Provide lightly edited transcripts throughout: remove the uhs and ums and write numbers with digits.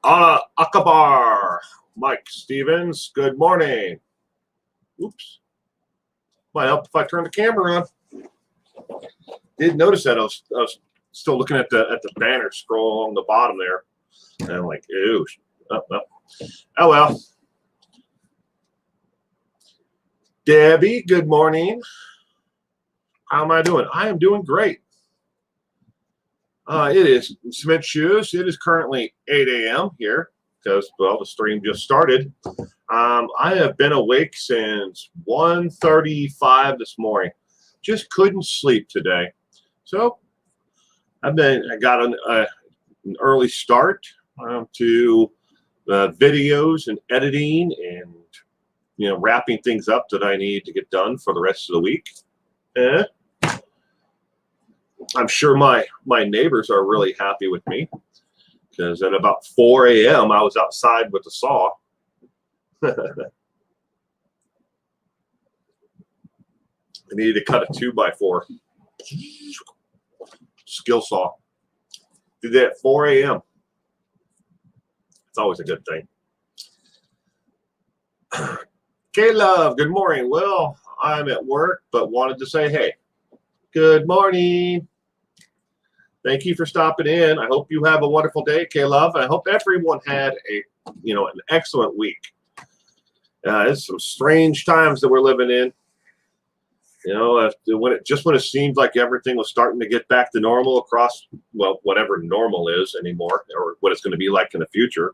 Akabar, Mike Stevens, good morning. Oops. Might help if I turn the camera on. Did notice that I was still looking at the banner scroll along the bottom there. And I'm like, ew. Oh well. Debbie, good morning. How am I doing? I am doing great. It is Cement Shoes. It is currently 8 a.m. here because, well, the stream just started. I have been awake since 1:35 this morning. Just couldn't sleep today. So I got an early start to videos and editing and, wrapping things up that I need to get done for the rest of the week. I'm sure my neighbors are really happy with me because at about 4 a.m. I was outside with the saw. I needed to cut a 2x4 skill saw. Did that at 4 a.m. It's always a good thing. K-Love, good morning. Well, I'm at work, but wanted to say, hey, good morning. Thank you for stopping in. I hope you have a wonderful day, K-Love. I hope everyone had an excellent week. It's some strange times that we're living in. When it seemed like everything was starting to get back to normal across, well, whatever normal is anymore, or what it's going to be like in the future.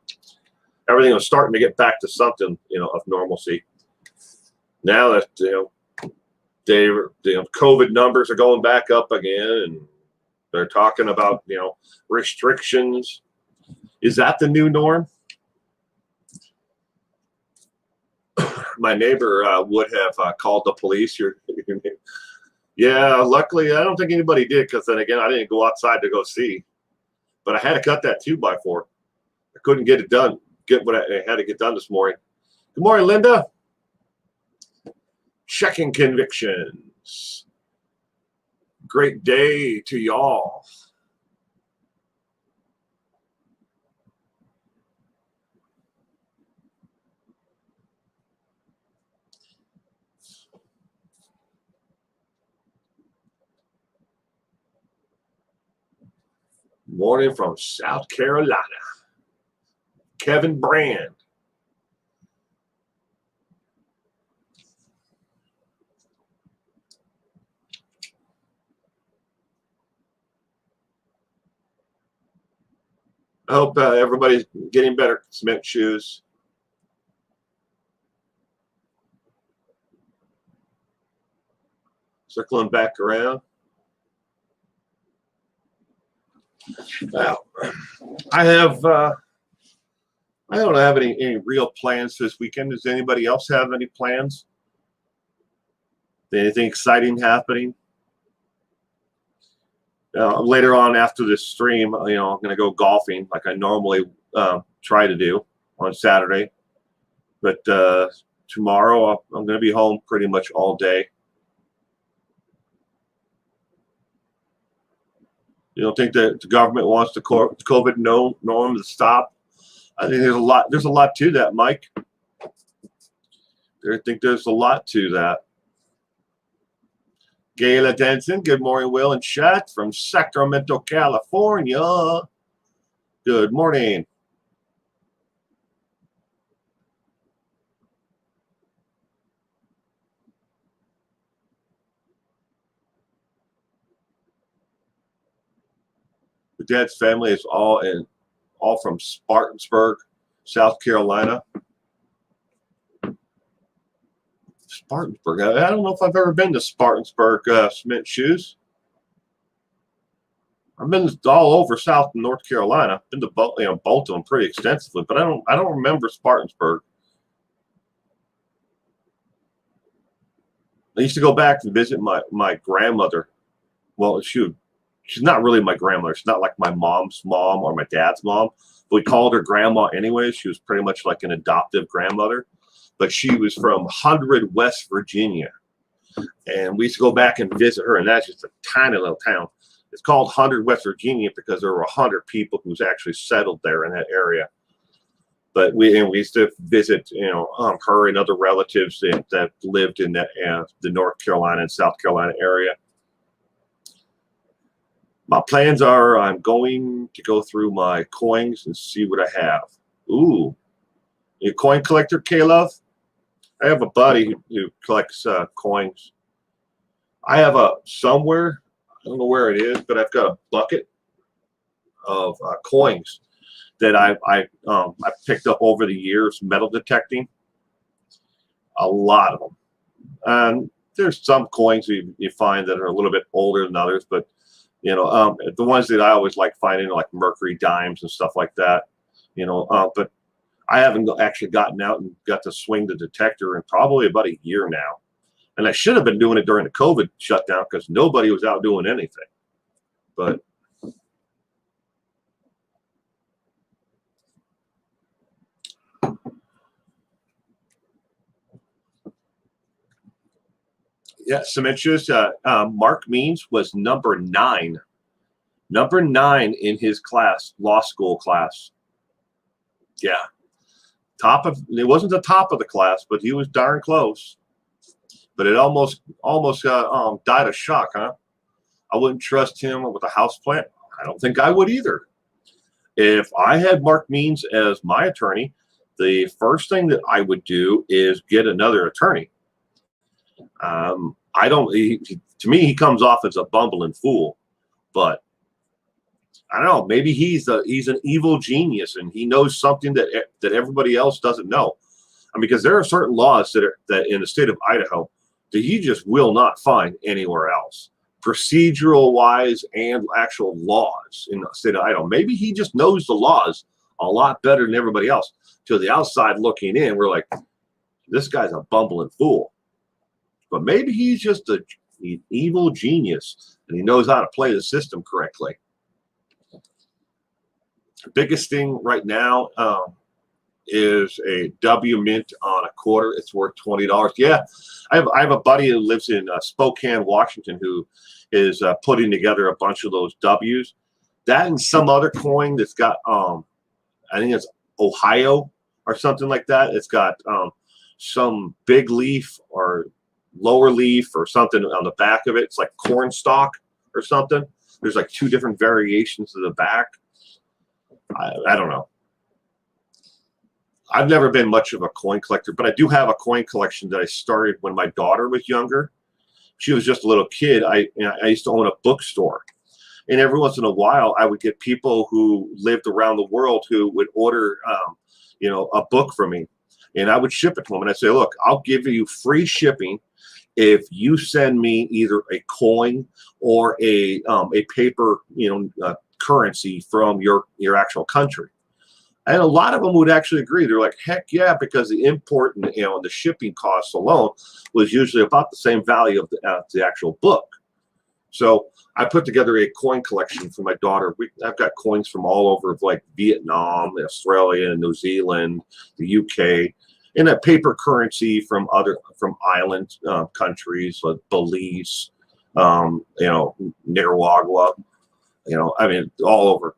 Everything was starting to get back to something, of normalcy. Now that COVID numbers are going back up again, and they're talking about restrictions. Is that the new norm? My neighbor would have called the police. Yeah, luckily I don't think anybody did, because then again I didn't go outside to go see. But I had to cut that 2x4. I couldn't get it done. Get what I had to get done this morning. Good morning, Linda. Checking convictions. Great day to y'all. Morning from South Carolina. Kevin Brand. I hope everybody's getting better. Cement Shoes. Circling back around. Well, I don't have any real plans this weekend. Does anybody else have any plans? Anything exciting happening? Later on after this stream, I'm going to go golfing like I normally try to do on Saturday. But tomorrow I'm going to be home pretty much all day. You don't think that the government wants the COVID norm to stop? I think there's a lot to that, Mike. I think there's a lot to that. Gayla Denson, good morning, Will and Chat from Sacramento, California. Good morning. The dad's family is all from Spartanburg, South Carolina. Spartanburg. I don't know if I've ever been to Spartanburg Cement Shoes. I've been all over South and North Carolina. I've been to Bolton pretty extensively, but I don't remember Spartanburg. I used to go back to visit my grandmother. Well, she's not really my grandmother. She's not like my mom's mom or my dad's mom. But we called her grandma anyway. She was pretty much like an adoptive grandmother. But she was from 100 West Virginia. And we used to go back and visit her. And that's just a tiny little town. It's called 100 West Virginia because there were 100 people who's actually settled there in that area. But we used to visit, her and other relatives that lived in the North Carolina and South Carolina area. My plans are I'm going to go through my coins and see what I have. Ooh, you a coin collector, K-Love? I have a buddy who collects coins. I have somewhere, I don't know where it is, but I've got a bucket of coins that I picked up over the years, metal detecting. A lot of them. And there's some coins you find that are a little bit older than others, but the ones that I always like finding are like mercury dimes and stuff like that. But I haven't actually gotten out and got to swing the detector in probably about a year now. And I should have been doing it during the COVID shutdown because nobody was out doing anything. But yeah, Cement Shoes. Mark Means was number 9. Number 9 in his class, law school class. Yeah. It wasn't the top of the class, but he was darn close. But it almost died of shock, huh? I wouldn't trust him with a house plant. I don't think I would either. If I had Mark Means as my attorney, the first thing that I would do is get another attorney. To me, he comes off as a bumbling fool, but I don't know. Maybe he's an evil genius and he knows something that everybody else doesn't know. Because there are certain laws that in the state of Idaho that you just will not find anywhere else, procedural wise and actual laws in the state of Idaho. Maybe he just knows the laws a lot better than everybody else. To the outside looking in, we're like, this guy's a bumbling fool. But maybe he's just an evil genius and he knows how to play the system correctly. The biggest thing right now is a W mint on a quarter. It's worth $20. Yeah, I have a buddy who lives in Spokane, Washington, who is putting together a bunch of those W's. That and some other coin that's got, I think it's Ohio or something like that. It's got some big leaf or lower leaf or something on the back of it. It's like corn stalk or something. There's like 2 different variations of the back. I don't know. I've never been much of a coin collector, but I do have a coin collection that I started when my daughter was younger. She was just a little kid. I used to own a bookstore. And every once in a while, I would get people who lived around the world who would order, a book from me. And I would ship it to them. And I'd say, look, I'll give you free shipping if you send me either a coin or a paper, currency from your actual country. And a lot of them would actually agree. They're like, heck yeah, because the import and the shipping costs alone was usually about the same value of the actual book. So I put together a coin collection for my daughter. I've got coins from all over, like Vietnam, Australia, New Zealand, the UK, and a paper currency from island countries like Belize, Nicaragua, all over.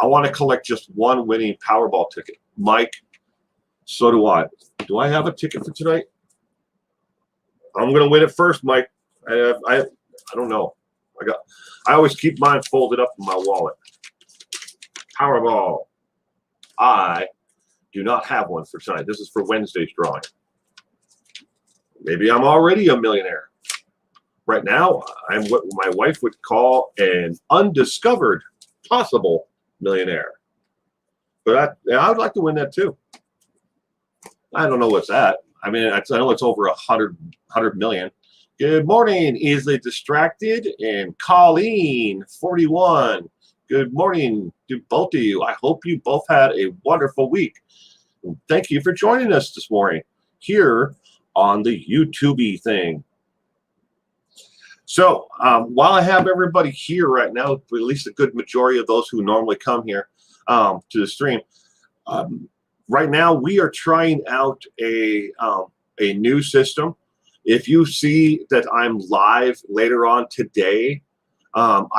I want to collect just one winning Powerball ticket. Mike, so do I. Do I have a ticket for tonight? I'm going to win it first, Mike. I don't know. I always keep mine folded up in my wallet. Powerball. I do not have one for tonight. This is for Wednesday's drawing. Maybe I'm already a millionaire. Right now, I'm what my wife would call an undiscovered possible millionaire. But I would like to win that too. I don't know what's that. I mean, I know it's over 100 million. Good morning, Easily Distracted and Colleen 41. Good morning to both of you. I hope you both had a wonderful week. Thank you for joining us this morning here on the YouTube thing. So while I have everybody here right now, at least a good majority of those who normally come here to the stream, right now we are trying out a new system. If you see that I'm live later on today, I'm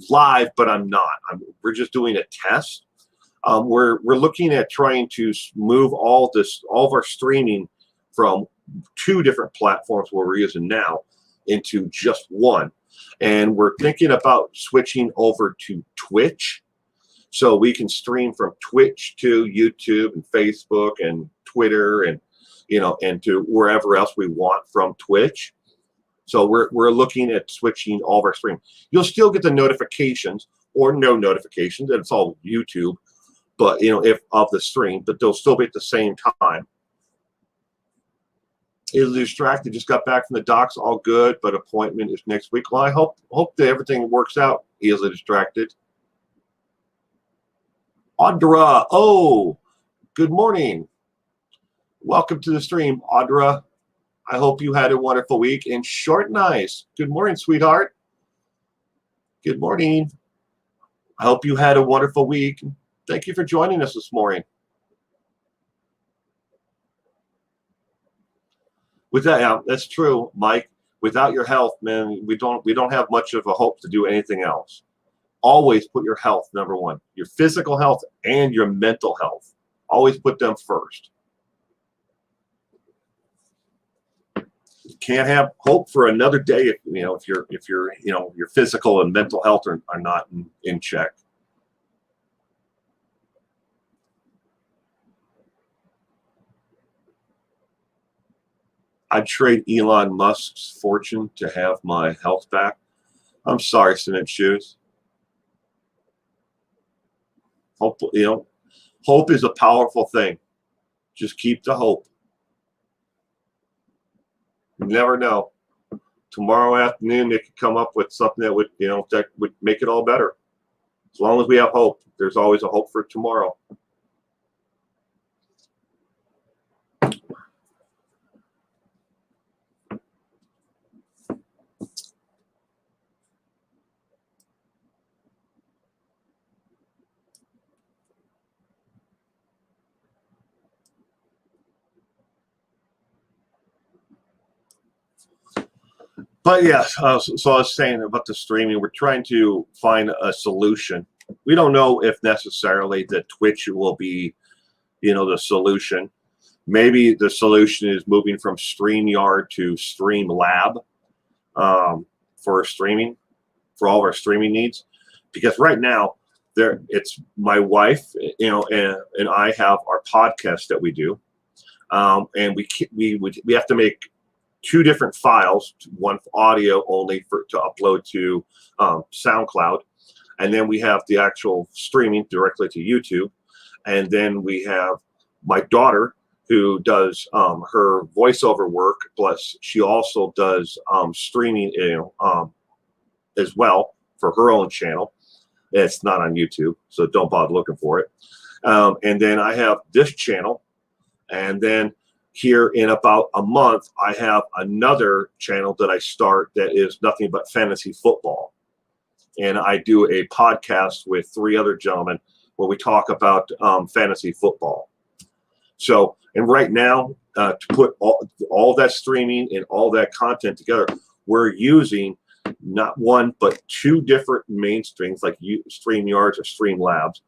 live, but I'm not. We're just doing a test. We're looking at trying to move all of our streaming from 2 different platforms where we're using now into just one, and we're thinking about switching over to Twitch, so we can stream from Twitch to YouTube and Facebook and Twitter and and to wherever else we want from Twitch. So we're looking at switching all of our stream. You'll still get the notifications or no notifications, and it's all YouTube, but if of the stream, but they'll still be at the same time. Is distracted, just got back from the docks, all good, but appointment is next week. Well, I hope that everything works out. Easily Distracted. Audra, oh, good morning. Welcome to the stream, Audra. I hope you had a wonderful week. And Short Nice, good morning, sweetheart. Good morning. I hope you had a wonderful week. Thank you for joining us this morning. With that, yeah, that's true, Mike. Without your health, man, we don't have much of a hope to do anything else. Always put your health number one, your physical health and your mental health. Always put them first. You can't have hope for another day if your physical and mental health are not in check. I'd trade Elon Musk's fortune to have my health back. I'm sorry, Cement Shoes. Hope, hope is a powerful thing. Just keep the hope. You never know. Tomorrow afternoon, they could come up with something that would make it all better. As long as we have hope, there's always a hope for tomorrow. But yes, so I was saying about the streaming, we're trying to find a solution. We don't know if necessarily that Twitch will be, the solution. Maybe the solution is moving from StreamYard to Streamlab for streaming, for all of our streaming needs. Because right now, it's my wife, and I have our podcast that we do, and we have to make 2 different files, one audio only to upload to SoundCloud, and then we have the actual streaming directly to YouTube, and then we have my daughter who does her voiceover work, plus she also does streaming as well for her own channel. It's not on YouTube, so don't bother looking for it. And then I have this channel, and then here in about a month, I have another channel that I start that is nothing but fantasy football. And I do a podcast with 3 other gentlemen where we talk about fantasy football. So, and right now, to put all that streaming and all that content together, we're using not 1, but 2 different mainstreams like StreamYards or Streamlabs.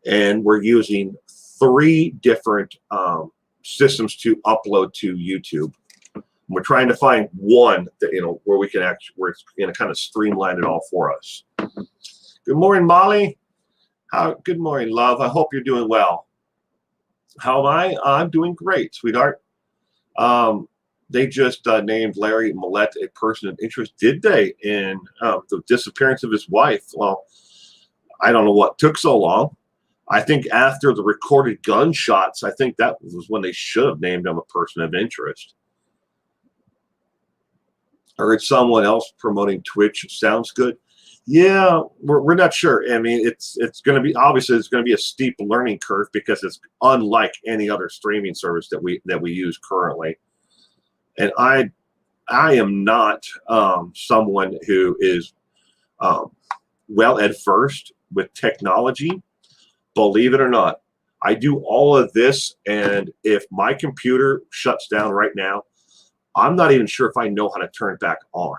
And we're using 3 different systems to upload to YouTube. We're trying to find one that where we can where it's going to kind of streamline it all for us. Good morning, Molly. Good morning, love. I hope you're doing well. How am I? I'm doing great, sweetheart. They just named Larry Millette a person of interest. Did they? In the disappearance of his wife? Well, I don't know what took so long. I think after the recorded gunshots, I think that was when they should have named him a person of interest. I heard someone else promoting Twitch. Sounds good. Yeah, we're not sure. I mean, it's going to be, obviously it's going to be a steep learning curve because it's unlike any other streaming service that we use currently. And I am not someone who is well adversed with technology. Believe it or not, I do all of this, and if my computer shuts down right now, I'm not even sure if I know how to turn it back on.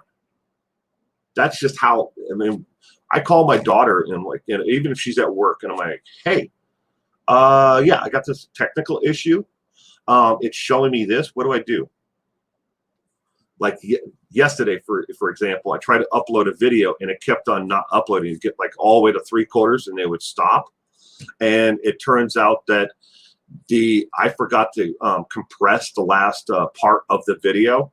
That's just how, I mean, I call my daughter and I'm like, you know, even if she's at work, and I'm like, hey, yeah, I got this technical issue. It's showing me this. What do I do? Like yesterday, for example, I tried to upload a video and it kept on not uploading. You get like all the way to 3/4 and they would stop. And it turns out that I forgot to compress the last part of the video.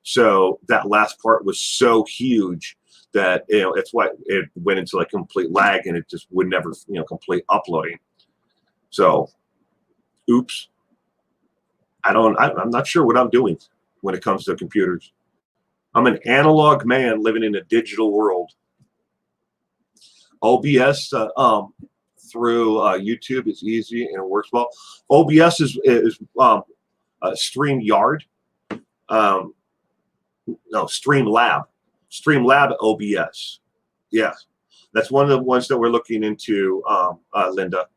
So that last part was so huge that, you know, it's what it went into like complete lag and it just would never, you know, complete uploading. So, oops. I'm not sure what I'm doing when it comes to computers. I'm an analog man living in a digital world. OBS through YouTube is easy and it works well. OBS is StreamYard. No, Streamlab OBS. Yeah, that's one of the ones that we're looking into, Linda.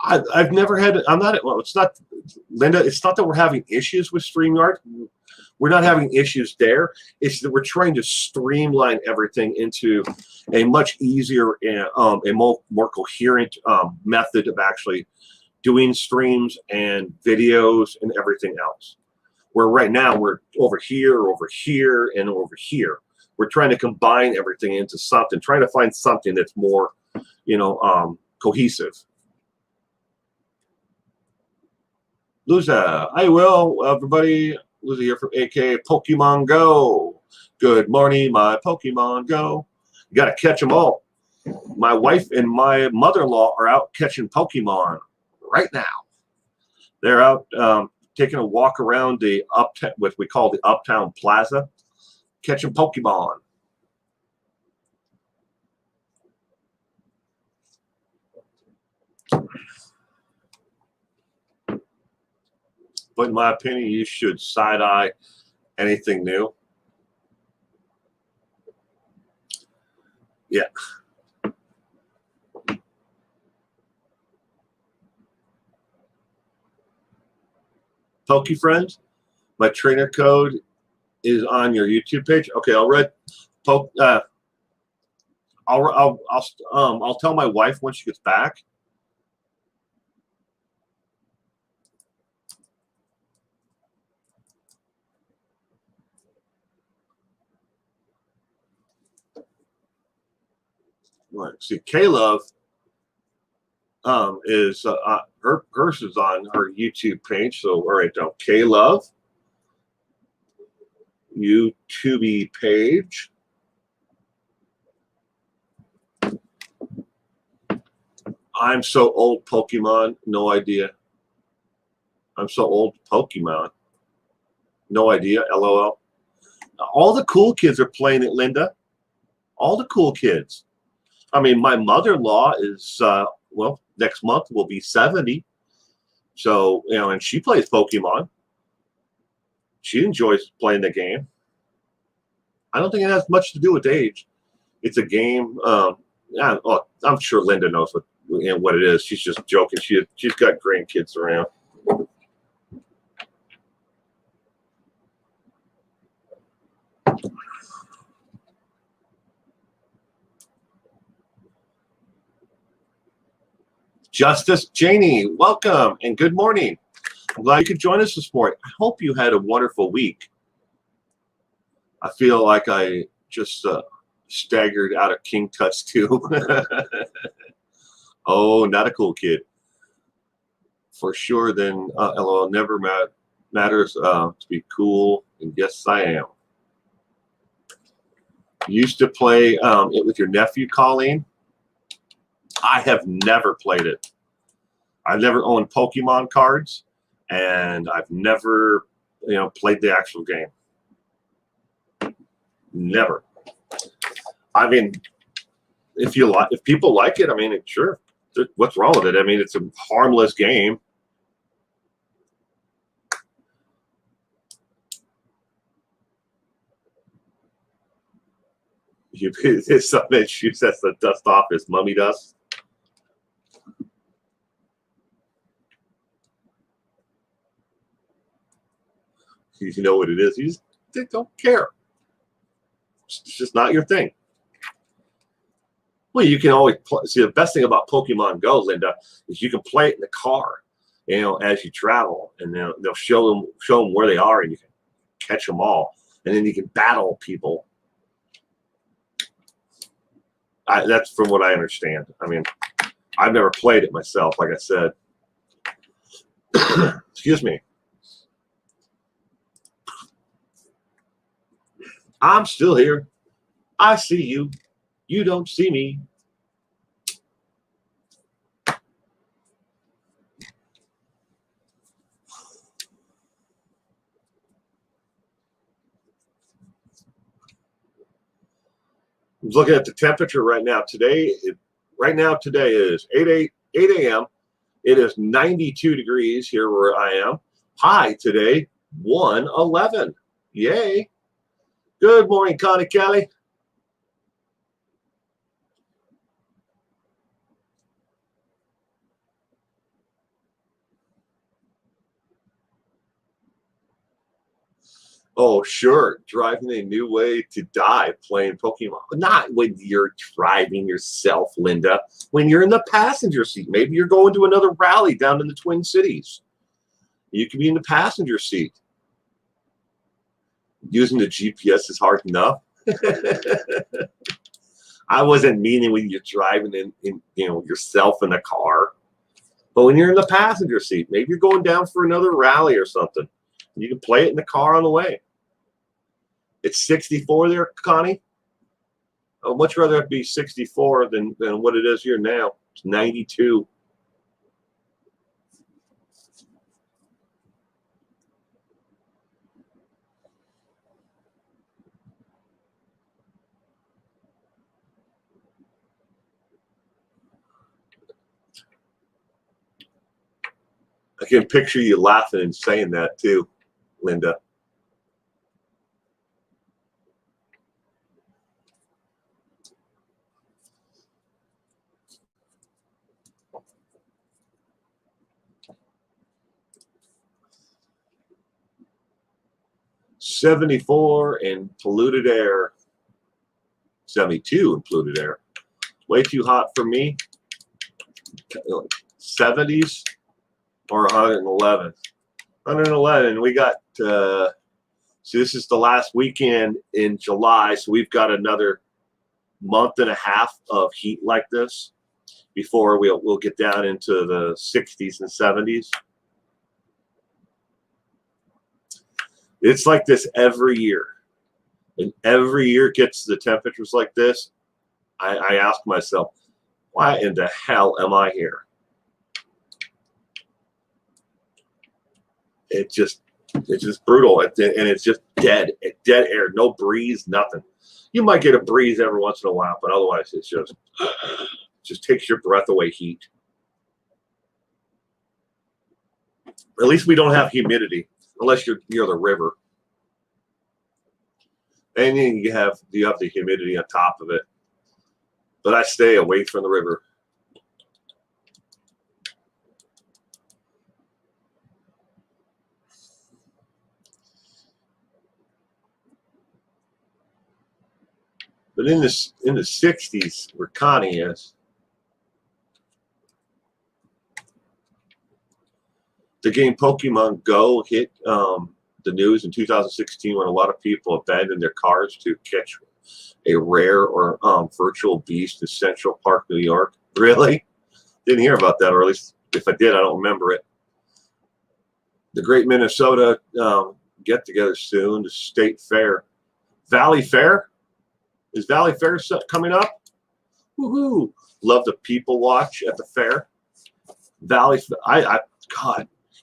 I've never had. I'm not. Well, it's not, Linda. It's not that we're having issues with StreamYard. We're not having issues there. It's that we're trying to streamline everything into a much easier and a more coherent method of actually doing streams and videos and everything else. Where right now we're over here, and over here. We're trying to combine everything into something, trying to find something that's more, you know, cohesive. Luza, I will, everybody. Luza here from AK Pokemon Go. Good morning, my Pokemon Go. You got to catch them all. My wife and my mother-in-law are out catching Pokemon right now. They're out taking a walk around the uptown, what we call the Uptown Plaza, catching Pokemon. But in my opinion, you should side-eye anything new. Yeah. PokeFriends, my trainer code is on your YouTube page. Okay, I'll tell my wife when she gets back. Right. See, K-Love is hers is on her YouTube page. So all right, now K-Love YouTube page. I'm so old, Pokemon. No idea. I'm so old, Pokemon. No idea. LOL. All the cool kids are playing it, Linda. All the cool kids. I mean, my mother-in-law is, well, next month will be 70. So, you know, and she plays Pokemon. She enjoys playing the game. I don't think it has much to do with age. It's a game. Yeah, oh, I'm sure Linda knows what it is. She's just joking. She's got grandkids around. Justice Janie, welcome and good morning. I'm glad you could join us this morning. I hope you had a wonderful week. I feel like I just staggered out of King Tut's too. Oh, not a cool kid. For sure, then LOL never matters to be cool, and yes, I am. Used to play it with your nephew, Colleen. I have never played it. I've never owned Pokemon cards, and I've never, played the actual game. Never. I mean, if people like it, I mean, sure. What's wrong with it? I mean, it's a harmless game. It's something that shoots the dust off his mummy dust. You know what it is. You just don't care. It's just not your thing. Well, you can always play. See, the best thing about Pokemon Go, Linda, is you can play it in the car, as you travel, and they'll show them where they are, and you can catch them all, and then you can battle people. That's from what I understand. I mean, I've never played it myself, like I said. Excuse me. I'm still here. I see you. You don't see me. I'm looking at the temperature right now. Today is 8 a.m. It is 92 degrees here where I am. High today, 111. Yay. Good morning, Connie Kelly. Oh, sure. Driving a new way to die playing Pokemon. Not when you're driving yourself, Linda. When you're in the passenger seat. Maybe you're going to another rally down in the Twin Cities. You can be in the passenger seat. Using the GPS is hard enough. I wasn't meaning when you're driving in yourself in a car. But when you're in the passenger seat, maybe you're going down for another rally or something. You can play it in the car on the way. It's 64 there, Connie. I'd much rather it be 64 than what it is here now. It's 92. I can picture you laughing and saying that too, Linda. $74 in polluted air. 72 in polluted air. Way too hot for me. 70s or 111. 111. We got, so this is the last weekend in July, so we've got another month and a half of heat like this before we'll get down into the 60s and 70s. It's like this every year. And every year it gets the temperatures like this. I ask myself, why in the hell am I here? It's just brutal. And it's just dead air, no breeze, nothing. You might get a breeze every once in a while, but otherwise it's just takes your breath away heat. At least we don't have humidity, unless you're near the river. And then you have the humidity on top of it. But I stay away from the river. But in the 60s, where Connie is, the game Pokemon Go hit the news in 2016 when a lot of people abandoned their cars to catch a rare or virtual beast in Central Park, New York. Really? Didn't hear about that, or at least if I did, I don't remember it. The Great Minnesota get together soon, the State Fair. Valley Fair? Is Valley Fair coming up? Woohoo! Love to people watch at the fair. God,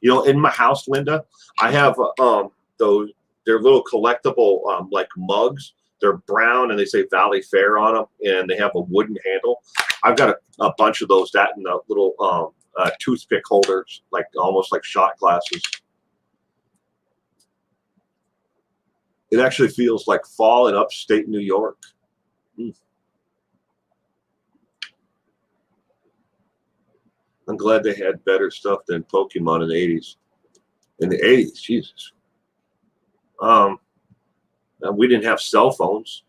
you know, in my house, Linda, I have those. They're little collectible like mugs. They're brown and they say Valley Fair on them, and they have a wooden handle. I've got a bunch of those. That and the little toothpick holders, like almost like shot glasses. It actually feels like fall in upstate New York. I'm glad they had better stuff than Pokemon in the 80s. In the 80s, Jesus. We didn't have cell phones.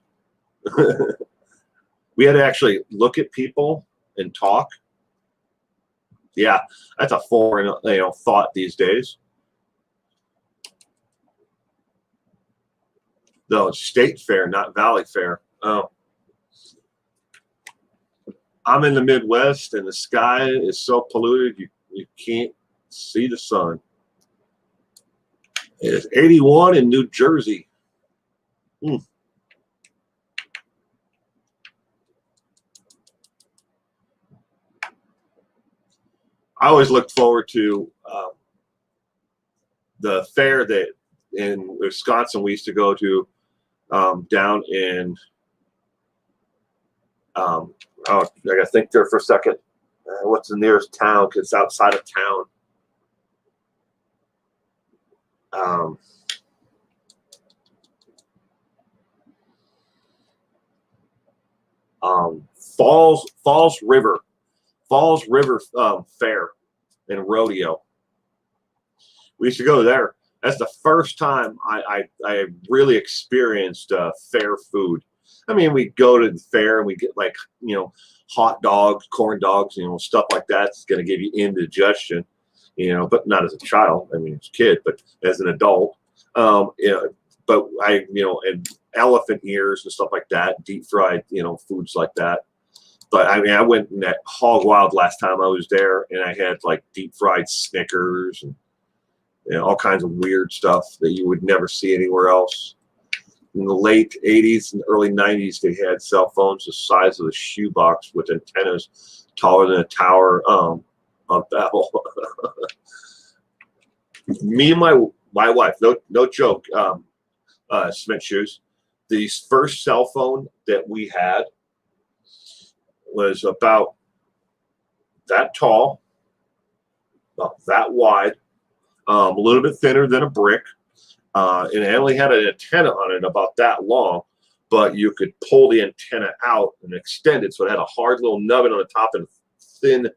We had to actually look at people and talk. Yeah, that's a foreign, thought these days. No, it's State Fair, not Valley Fair. Oh. I'm in the Midwest, and the sky is so polluted you can't see the sun. It is 81 in New Jersey. I always looked forward to the fair that in Wisconsin we used to go to down in I gotta think there for a second. What's the nearest town? Because it's outside of town. Falls River Fair and Rodeo. We used to go there. That's the first time I really experienced fair food. I mean, we go to the fair and we get like, hot dogs, corn dogs, stuff like that. It's going to give you indigestion, but not as a child. I mean, as a kid, but as an adult. But and elephant ears and stuff like that, deep fried, foods like that. But I mean, I went in that hog wild last time I was there, and I had like deep fried Snickers and all kinds of weird stuff that you would never see anywhere else. In the late 80s and early 90s, they had cell phones the size of a shoebox with antennas taller than a tower of Babel. Me and my wife, no joke, Smith Shoes, the first cell phone that we had was about that tall, about that wide, a little bit thinner than a brick, and it only had an antenna on it about that long, but you could pull the antenna out and extend it, so it had a hard little nubbin on the top and thin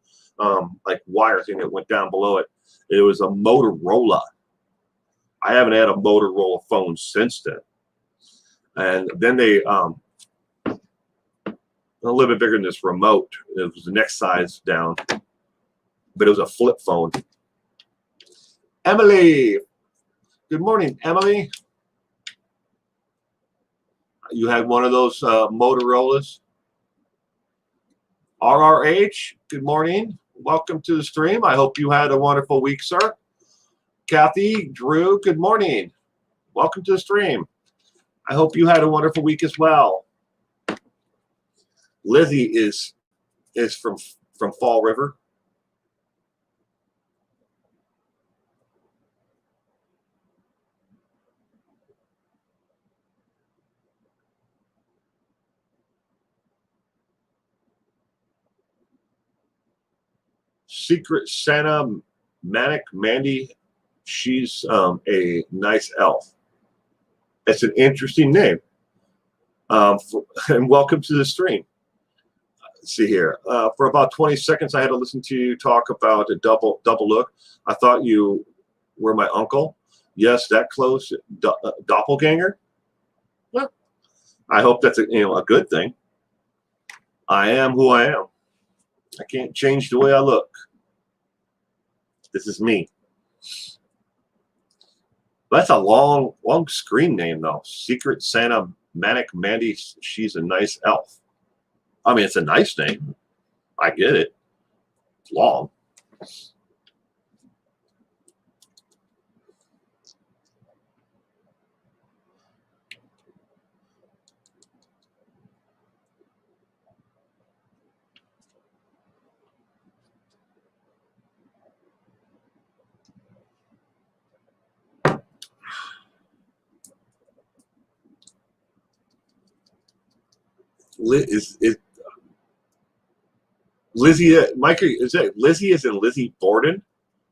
like wire thing that went down below it. It was a Motorola. I haven't had a Motorola phone since then. And then they a little bit bigger than this remote. It was the next size down, but it was a flip phone. Emily, good morning, Emily. You had one of those Motorola's. RRH, good morning. Welcome to the stream. I hope you had a wonderful week, sir. Kathy, Drew, good morning. Welcome to the stream. I hope you had a wonderful week as well. Lizzie is from Fall River. Secret Santa Manic Mandy, she's a nice elf. It's an interesting name. And welcome to the stream. Let's see here. For about 20 seconds, I had to listen to you talk about a double look. I thought you were my uncle. Yes, that close. Doppelganger. Well, I hope that's a good thing. I am who I am. I can't change the way I look. This is me. That's a long screen name, though. Secret Santa Manic Mandy, she's a nice elf. I mean, it's a nice name. I get it. It's long. Is Lizzie, Mike, is that Lizzie is in Lizzie Borden?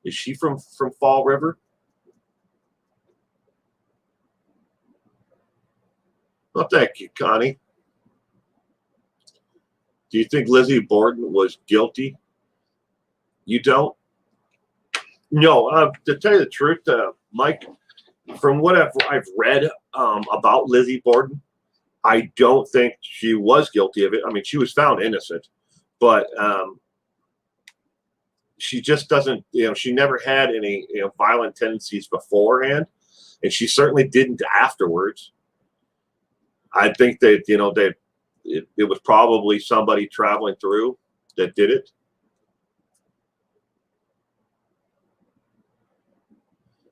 Is she from Fall River? Well, thank you, Connie. Do you think Lizzie Borden was guilty? You don't? No, to tell you the truth, Mike, from what I've read about Lizzie Borden, I don't think she was guilty of it. I mean, she was found innocent, but she just doesn't, she never had any violent tendencies beforehand, and she certainly didn't afterwards. I think that it was probably somebody traveling through that did it.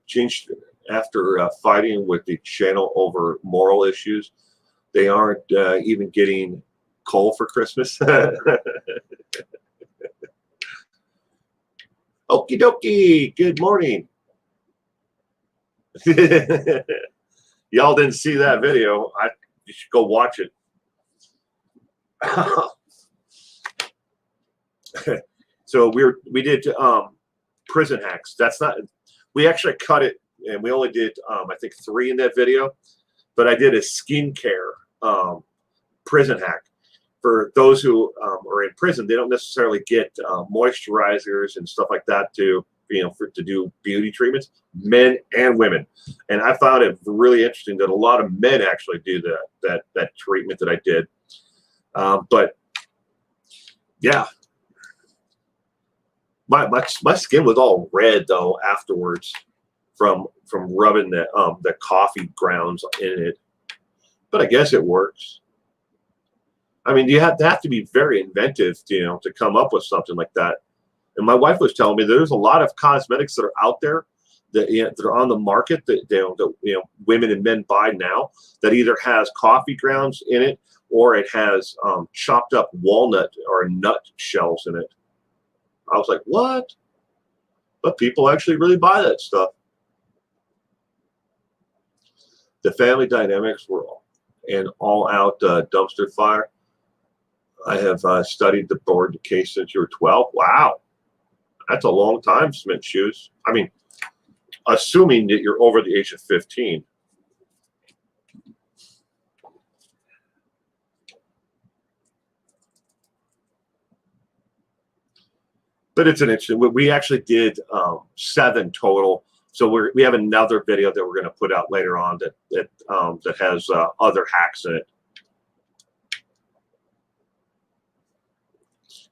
Changed after fighting with the channel over moral issues. They aren't even getting coal for Christmas. Okie dokie. Good morning. Y'all didn't see that video. You should go watch it. So we did prison hacks. That's not. We actually cut it, and we only did I think 3 in that video. But I did a skincare prison hack. For those who are in prison, they don't necessarily get moisturizers and stuff like that to do beauty treatments, men and women. And I found it really interesting that a lot of men actually do that treatment that I did. But yeah, my skin was all red though afterwards from rubbing the coffee grounds in it. But I guess it works. I mean, you have to be very inventive, to come up with something like that. And my wife was telling me there's a lot of cosmetics that are out there that that are on the market that women and men buy now that either has coffee grounds in it or it has chopped up walnut or nut shells in it. I was like, what? But people actually really buy that stuff. The family dynamics were an all-out dumpster fire. I have studied the Borden case since you were 12. Wow. That's a long time, Smith Shoes. I mean, assuming that you're over the age of 15. But it's an interesting. We actually did 7 total. So we have another video that we're going to put out later on that has other hacks in it.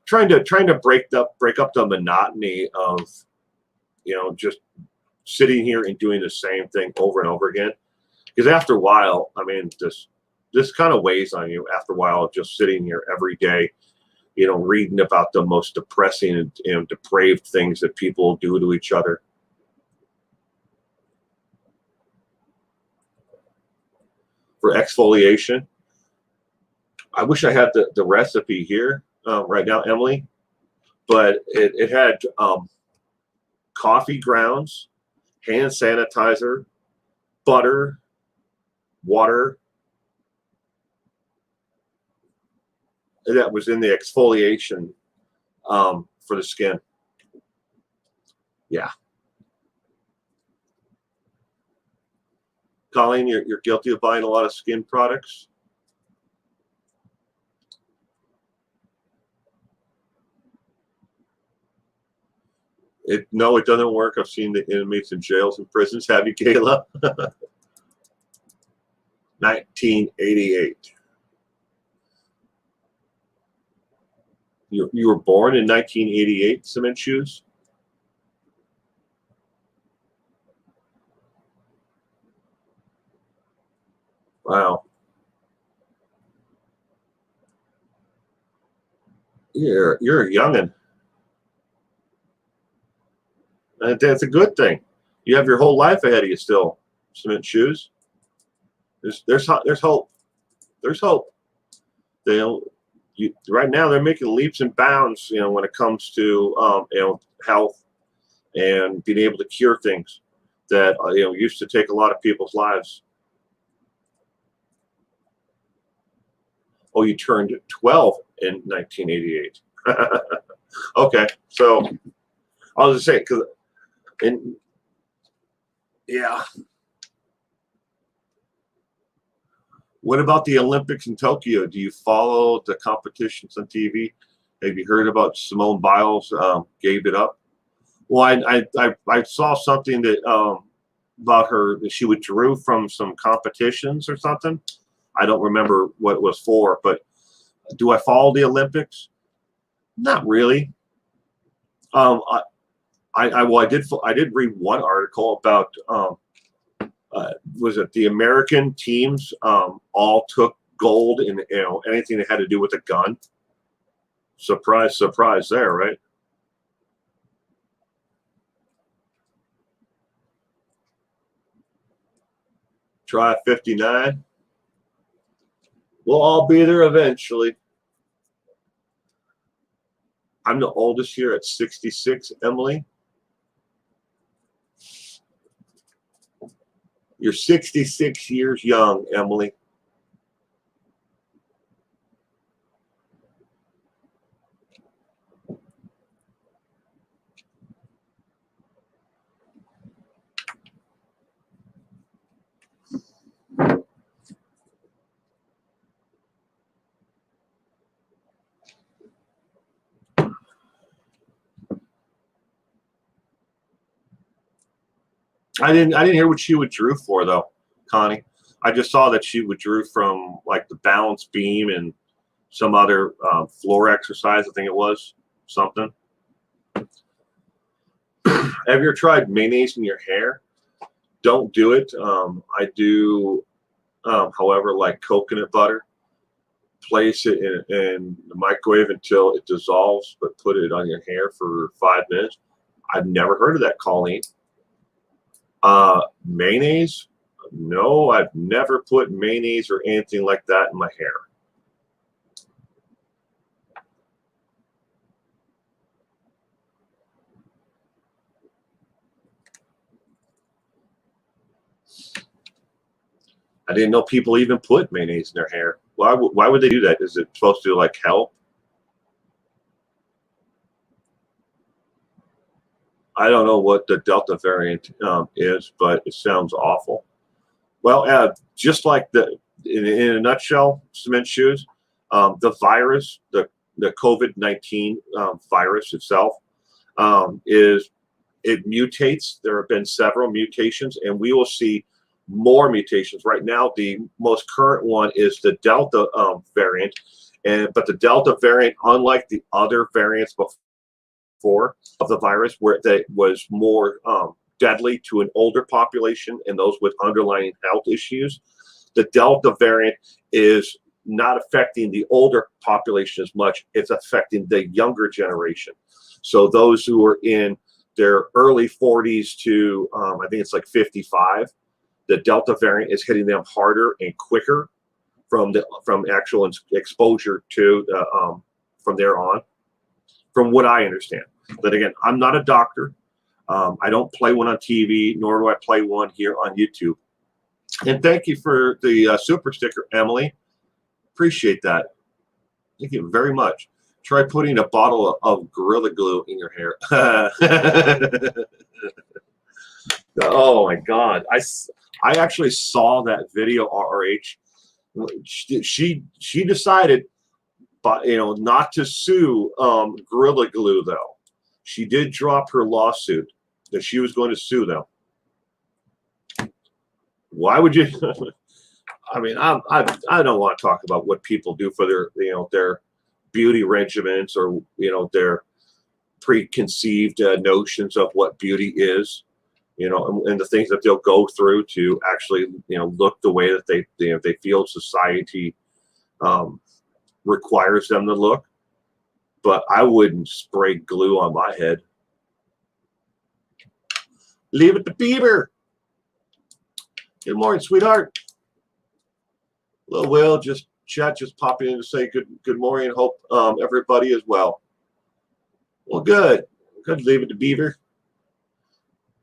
Trying to break up the monotony of just sitting here and doing the same thing over and over again. Because after a while, I mean, this kind of weighs on you after a while of just sitting here every day, reading about the most depressing and depraved things that people do to each other. For exfoliation, I wish I had the recipe here right now, Emily, but it had coffee grounds, hand sanitizer, butter, water. That was in the exfoliation for the skin. Yeah. Colleen, you're guilty of buying a lot of skin products? No, it doesn't work. I've seen the inmates in jails and prisons. Have you, Kayla? 1988. You were born in 1988, Cement Shoes? Wow. You're a youngin'. That's a good thing. You have your whole life ahead of you still, Cement Shoes. There's hope. There's hope. Right now they're making leaps and bounds, when it comes to health and being able to cure things that used to take a lot of people's lives. Oh, you turned 12 in 1988. Okay, so I was just saying, because, and yeah. What about the Olympics in Tokyo? Do you follow the competitions on TV? Have you heard about Simone Biles gave it up? Well, I saw something that about her that she withdrew from some competitions or something. I don't remember what it was for, but do I follow the Olympics? Not really. Um, well, I did read one article about was it the American teams all took gold in anything that had to do with a gun. Surprise, surprise there, right? Try 59. We'll all be there eventually. I'm the oldest here at 66, Emily. You're 66 years young, Emily. I didn't hear what she withdrew for though, Connie. I just saw that she withdrew from like the balance beam and some other floor exercise. I think it was something. Have you ever tried mayonnaise in your hair? Don't do it. I do, however, like coconut butter. Place it in the microwave until it dissolves, but put it on your hair for 5 minutes. I've never heard of that, Colleen. Mayonnaise? No, I've never put mayonnaise or anything like that in my hair. I didn't know people even put mayonnaise in their hair. Why would they do that? Is it supposed to like help? I don't know what the Delta variant is, but it sounds awful. Well, just like in a nutshell, cement shoes, the virus, the COVID-19 virus itself, is it mutates. There have been several mutations, and we will see more mutations. Right now, the most current one is the Delta variant, but the Delta variant, unlike the other variants before of the virus, where that was more deadly to an older population and those with underlying health issues, the Delta variant is not affecting the older population as much. It's affecting the younger generation. So those who are in their early 40s to I think it's like 55, the Delta variant is hitting them harder and quicker from actual exposure to from there on, from what I understand. But again, I'm not a doctor. I don't play one on TV, nor do I play one here on YouTube. And thank you for the super sticker, Emily. Appreciate that. Thank you very much. Try putting a bottle of Gorilla Glue in your hair. Oh my God. I actually saw that video, RRH. She decided, but not to sue Gorilla Glue though. She did drop her lawsuit that she was going to sue them. Why would you? I mean, I don't want to talk about what people do for their beauty regimens or their preconceived notions of what beauty is, and the things that they'll go through to actually look the way that they feel society requires them to look. But I wouldn't spray glue on my head. Leave it to Beaver. Good morning, sweetheart. Hello, Will. Just popping in to say good morning. Hope everybody is well. Well, good. Good. Leave it to Beaver.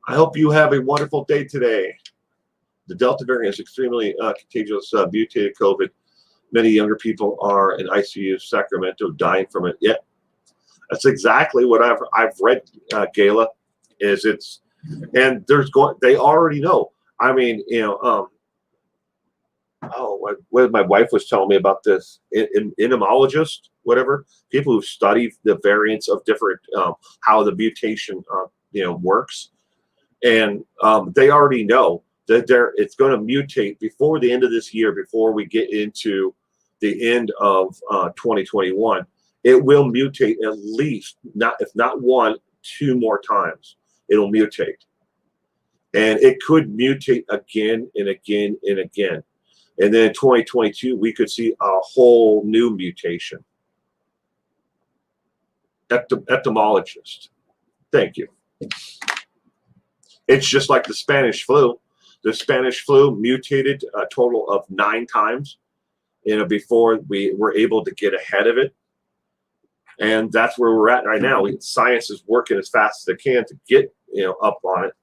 I hope you have a wonderful day today. The Delta variant is extremely contagious, mutated COVID. Many younger people are in ICU, Sacramento, dying from it. Yeah, that's exactly what I've read, Gayla. And they already know. I mean, what my wife was telling me about this, entomologist, whatever, people who study the variants of different, how the mutation, works, and they already know that it's going to mutate before the end of this year, before we get into the end of 2021. It will mutate at least, if not one, two more times. It'll mutate, and it could mutate again and again and again. And then in 2022, we could see a whole new mutation. Etymologist. Thank you. It's just like the Spanish flu. The Spanish flu mutated a total of 9 times, before we were able to get ahead of it. And that's where we're at right now. Science is working as fast as they can to get, up on it.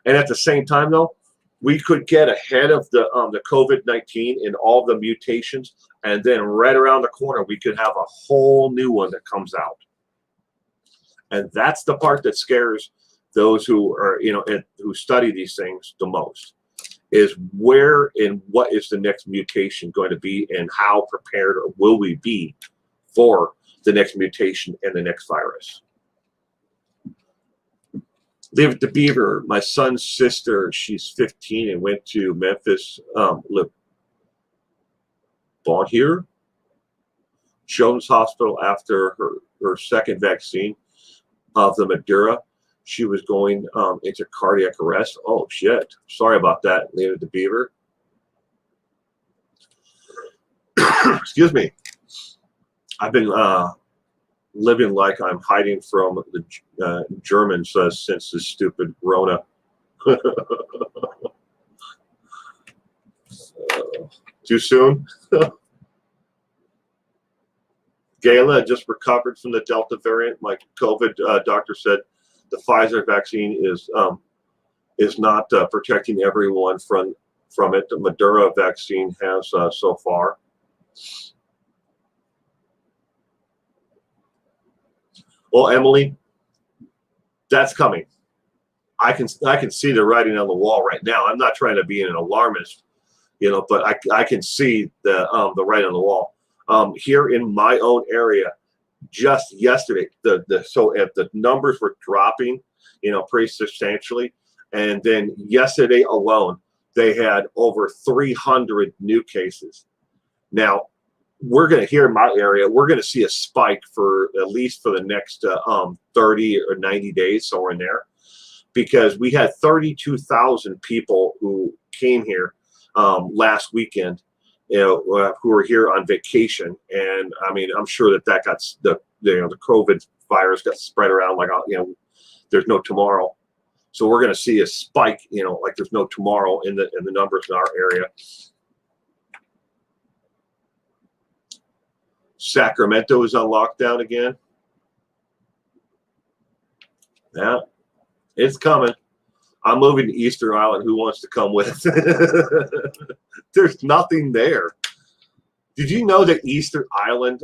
And at the same time, though, we could get ahead of the COVID-19 and all the mutations, and then right around the corner, we could have a whole new one that comes out. And that's the part that scares those who are, who study these things the most, is where and what is the next mutation going to be, and how prepared will we be for the next mutation and the next virus. Live at the Beaver, my son's sister, she's 15 and went to Memphis, born here, Children's Hospital after her second vaccine of the Madura. She was going into cardiac arrest. Oh, shit. Sorry about that, Live at the Beaver. Excuse me. I've been living like I'm hiding from the Germans since this stupid Rona. Too soon? Gayla just recovered from the Delta variant. My COVID doctor said the Pfizer vaccine is not protecting everyone from it. The Madura vaccine has so far. Well, Emily, that's coming. I can see the writing on the wall right now. I'm not trying to be an alarmist, but I can see the writing on the wall. Here in my own area, just yesterday, the numbers were dropping, pretty substantially, and then yesterday alone, they had over 300 new cases. Now, we're going to, here in my area, we're going to see a spike for at least for the next 30 or 90 days, somewhere in there, because we had 32,000 people who came here last weekend, who were here on vacation. And I mean, I'm sure that got the COVID virus got spread around like, there's no tomorrow. So we're going to see a spike, like there's no tomorrow in the numbers in our area. Sacramento is on lockdown again. Yeah, it's coming. I'm moving to Easter Island. Who wants to come with? There's nothing there. Did you know that Easter Island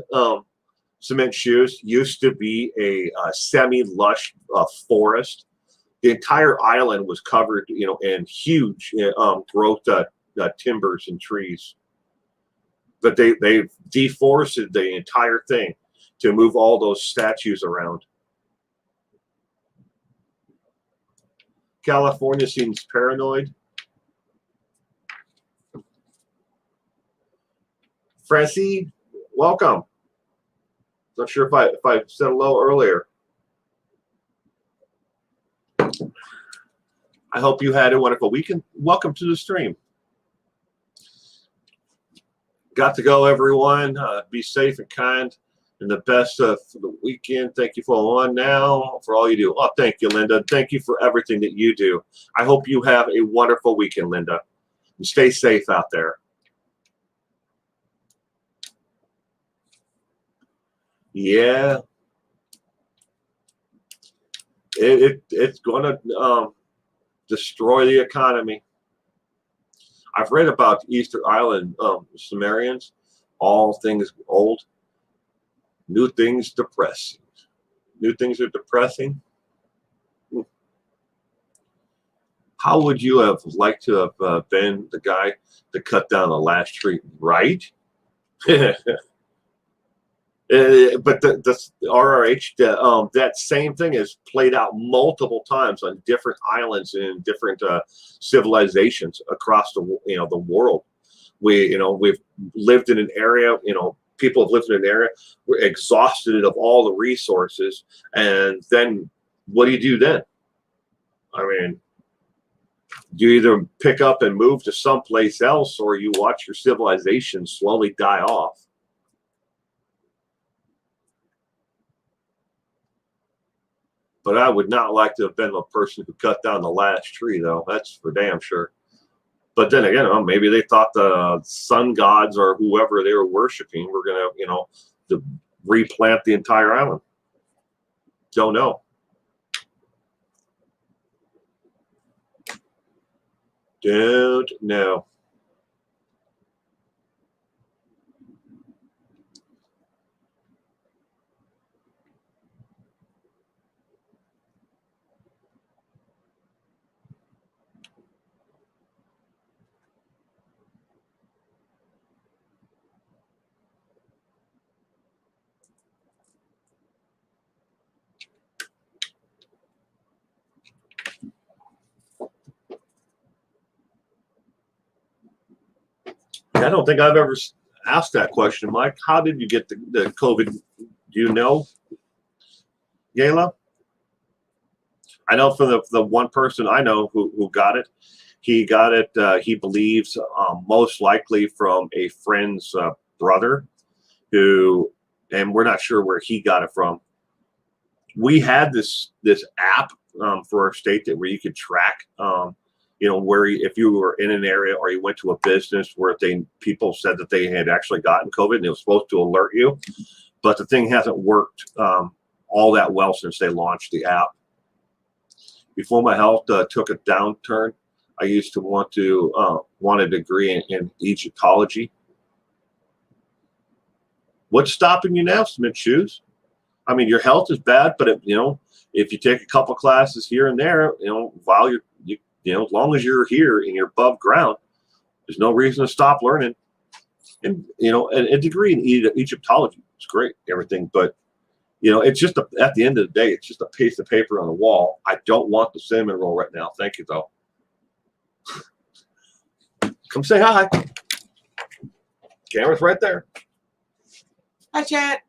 cement shoes used to be a semi-lush forest? The entire island was covered, in huge growth timbers and trees. But they've deforested the entire thing to move all those statues around. California seems paranoid. Francie, welcome. Not sure if I said hello earlier. I hope you had a wonderful weekend. Welcome to the stream. Got to go, everyone. Be safe and kind, and the best for the weekend. Thank you for on now, for all you do. Oh, thank you, Linda. Thank you for everything that you do. I hope you have a wonderful weekend, Linda, and stay safe out there. Yeah, it's going to destroy the economy. I've read about Easter Island Sumerians. All things old, new things depressing. New things are depressing. How would you have liked to have been the guy that cut down the last tree, right? But the RRH, that same thing is played out multiple times on different islands and different civilizations across the world. We've lived in an area, people have lived in an area, we're exhausted of all the resources, and then what do you do then? I mean, you either pick up and move to someplace else, or you watch your civilization slowly die off. But I would not like to have been the person who cut down the last tree, though. That's for damn sure. But then again, maybe they thought the sun gods or whoever they were worshiping were going to replant the entire island. Don't know. Don't know. I don't think I've ever asked that question, Mike. How did you get the COVID? Do you know, Gayla? I know for the one person I know who got it, he got it, he believes, most likely from a friend's brother who, and we're not sure where he got it from. We had this app for our state where you could track where if you were in an area or you went to a business where people said that they had actually gotten COVID and it was supposed to alert you, but the thing hasn't worked all that well since they launched the app. Before my health took a downturn, I used to want a degree in Egyptology. What's stopping you now, Smith Shoes? I mean, your health is bad, but if you take a couple classes here and there, while as long as you're here and you're above ground, there's no reason to stop learning. And a degree in Egyptology is great, everything, but it's just at the end of the day, it's just a piece of paper on the wall. I don't want the cinnamon roll right now. Thank you, though. Come say hi. Camera's right there. Hi, chat.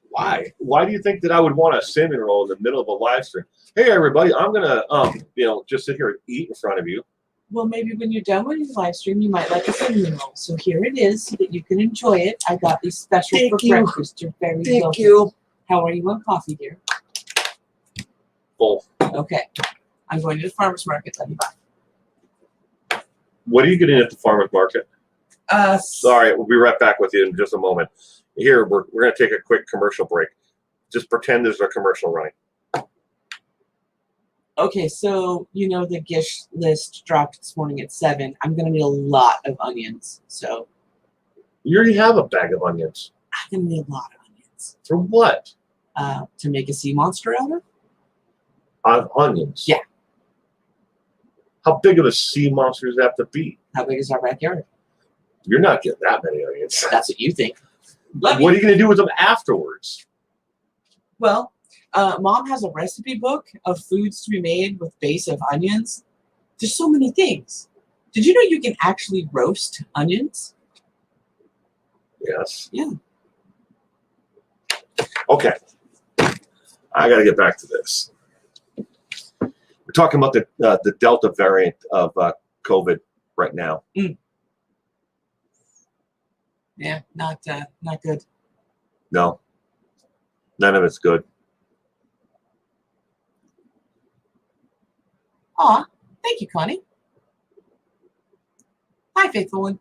Why? Why do you think that I would want a cinnamon roll in the middle of a live stream? Hey, everybody, I'm gonna just sit here and eat in front of you. Well, maybe when you're done with your live stream, you might like a cinnamon roll. So here it is, so that you can enjoy it. I got these special for breakfast. You're very welcome. Thank you. How are you on coffee, dear? Full. Okay. I'm going to the farmer's market. Let me buy. What are you getting at the farmer's market? Sorry, we'll be right back with you in just a moment. Here, we're going to take a quick commercial break. Just pretend there's a commercial running. Okay, so the Gish list dropped this morning at 7. I'm going to need a lot of onions. So you already have a bag of onions. I'm going to need a lot of onions. For what? To make a sea monster out of. Of onions? Yeah. How big of a sea monster does that have to be? How big is our backyard? You're not getting that many onions. That's what you think. What are you going to do with them afterwards? Well, Mom has a recipe book of foods to be made with base of onions. There's so many things. Did you know you can actually roast onions? Yes. Yeah. Okay. I got to get back to this. We're talking about the Delta variant of COVID right now. Mm. Yeah, not good. No. None of it's good. Aw, thank you, Connie. Hi, faithful one.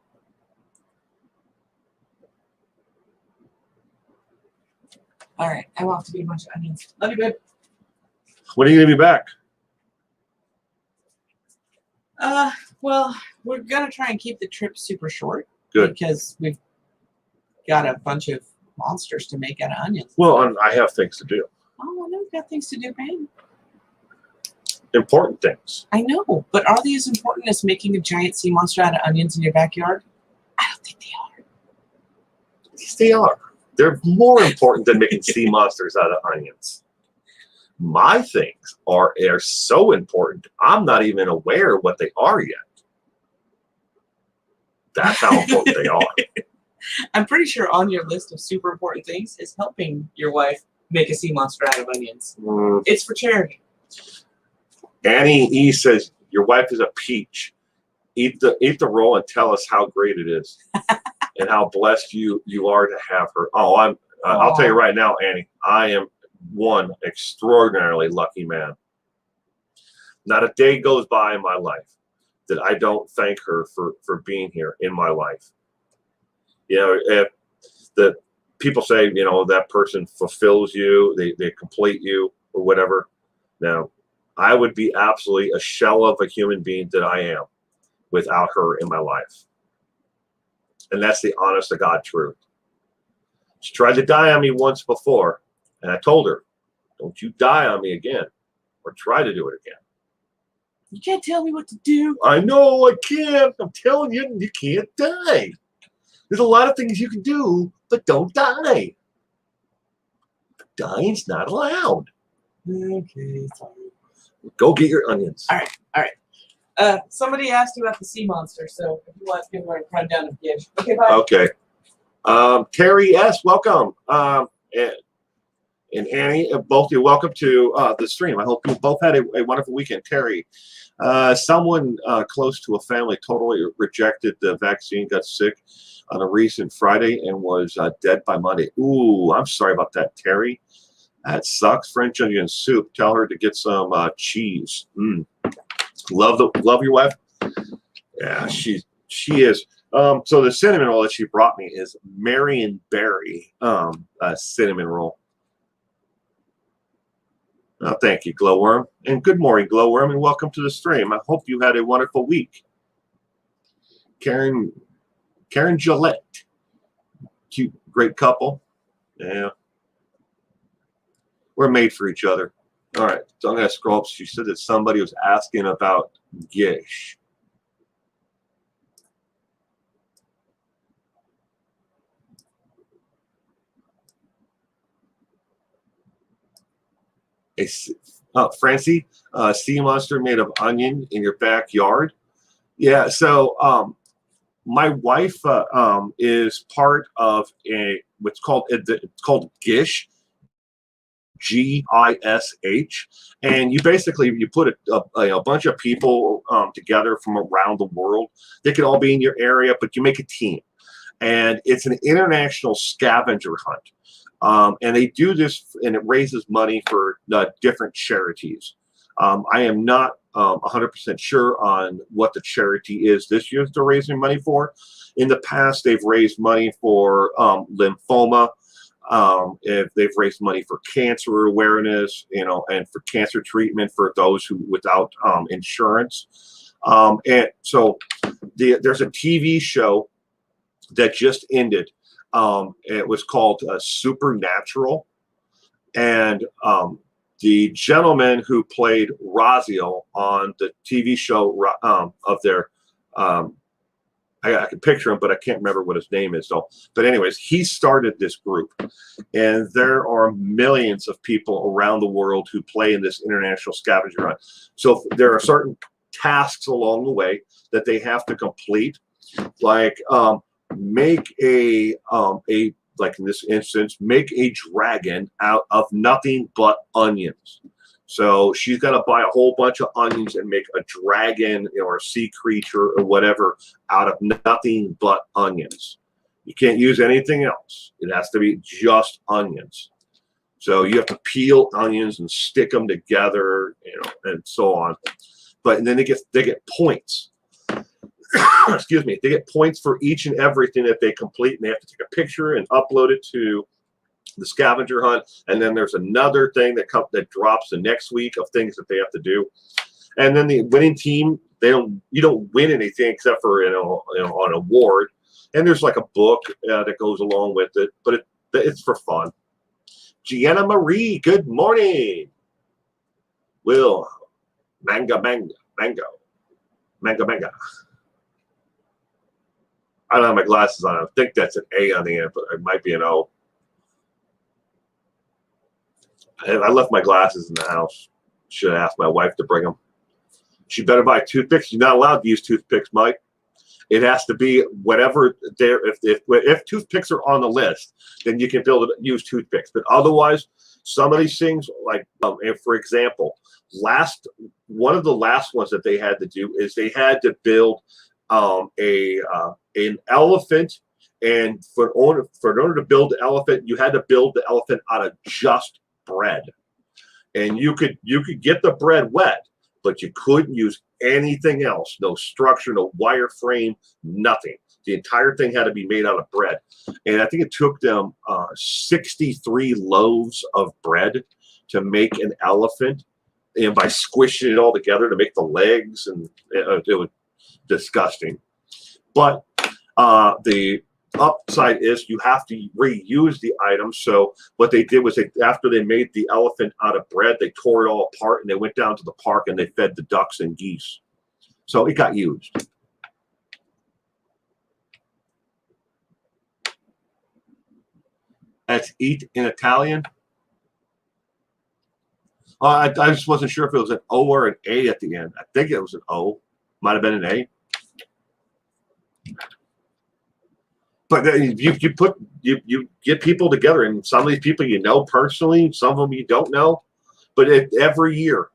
All right, I'm off to be a bunch of onions. Love you, good. When are you going to be back? Well, we're gonna try and keep the trip super short. Good. Because we've got a bunch of monsters to make out of onions. Well, I have things to do. Oh, I know you've got things to do, man. Important things. I know, but are they as important as making a giant sea monster out of onions in your backyard? I don't think they are. Yes, they are. They're more important than making sea monsters out of onions. My things are so important, I'm not even aware of what they are yet. That's how important they are. I'm pretty sure on your list of super important things is helping your wife make a sea monster out of onions. It's for charity. Annie E says, your wife is a peach. Eat the roll and tell us how great it is and how blessed you are to have her. Oh, I'll tell you right now, Annie, I am one extraordinarily lucky man. Not a day goes by in my life that I don't thank her for being here in my life. You know, if the people say, you know, that person fulfills you, they complete you or whatever. Now, I would be absolutely a shell of a human being that I am without her in my life. And that's the honest to God truth. She tried to die on me once before, and I told her, don't you die on me again or try to do it again. You can't tell me what to do. I know I can't. I'm telling you, you can't die. There's a lot of things you can do, but don't die. Dying's not allowed. Okay, sorry. Go get your onions. All right. Somebody asked about the sea monster, so if you want to give her a rundown of Gish. Okay, bye. Okay. Terry S., welcome. And Annie, both of you, welcome to the stream. I hope you both had a wonderful weekend. Terry, someone close to a family totally rejected the vaccine, got sick on a recent Friday, and was dead by Monday. Ooh, I'm sorry about that, Terry. That sucks. French onion soup. Tell her to get some cheese. Love your wife. Yeah, she is. So the cinnamon roll that she brought me is Marion Berry cinnamon roll. Thank you, Glowworm, and good morning, Glowworm, and welcome to the stream. I hope you had a wonderful week. Karen Gillette, cute, great couple. Yeah. We're made for each other. All right, so I'm going to scroll up. She said that somebody was asking about Gish. Francie, sea monster made of onion in your backyard. Yeah, so my wife is part of it's called Gish. Gish, and you put a bunch of people together from around the world. They could all be in your area, but you make a team, and it's an international scavenger hunt. And they do this, and it raises money for different charities. I am not 100% sure on what the charity is this year that they're raising money for. In the past, they've raised money for lymphoma. If they've raised money for cancer awareness, and for cancer treatment for those who without insurance. And so there's a TV show that just ended. It was called Supernatural, and the gentleman who played Raziel on the TV show of their I can picture him, but I can't remember what his name is. So, but anyways, he started this group, and there are millions of people around the world who play in this international scavenger hunt. So there are certain tasks along the way that they have to complete, like make like in this instance, make a dragon out of nothing but onions. So she's got to buy a whole bunch of onions and make a dragon or a sea creature or whatever out of nothing but onions. You can't use anything else. It has to be just onions. So you have to peel onions and stick them together, and so on. But then they get points. Excuse me. They get points for each and everything that they complete, and they have to take a picture and upload it to the scavenger hunt, and then there's another thing that drops the next week of things that they have to do, and then the winning team, you don't win anything except for an award, And there's like a book that goes along with it, but it's for fun. Gianna Marie, good morning. Will, mango. I don't have my glasses on. I think that's an A on the end, but it might be an O. And I left my glasses in the house. Should have asked my wife to bring them. She better buy toothpicks. You're not allowed to use toothpicks, Mike. It has to be whatever there. If toothpicks are on the list, then you can use toothpicks. But otherwise, some of these things, like and for example, one of the last ones that they had to do is they had to build an elephant, and in order to build the elephant, you had to build the elephant out of just bread, and you could get the bread wet, but you couldn't use anything else. No structure, no wire frame, nothing. The entire thing had to be made out of bread, and I think it took them 63 loaves of bread to make an elephant, and by squishing it all together to make the legs, and it was disgusting. But the upside is you have to reuse the items. So what they did was after they made the elephant out of bread, they tore it all apart and they went down to the park and they fed the ducks and geese. So it got used. That's eat in Italian. I just wasn't sure if it was an O or an A at the end. I think it was an O. Might have been an A. But you get people together, and some of these people you know personally, some of them you don't know. But every year,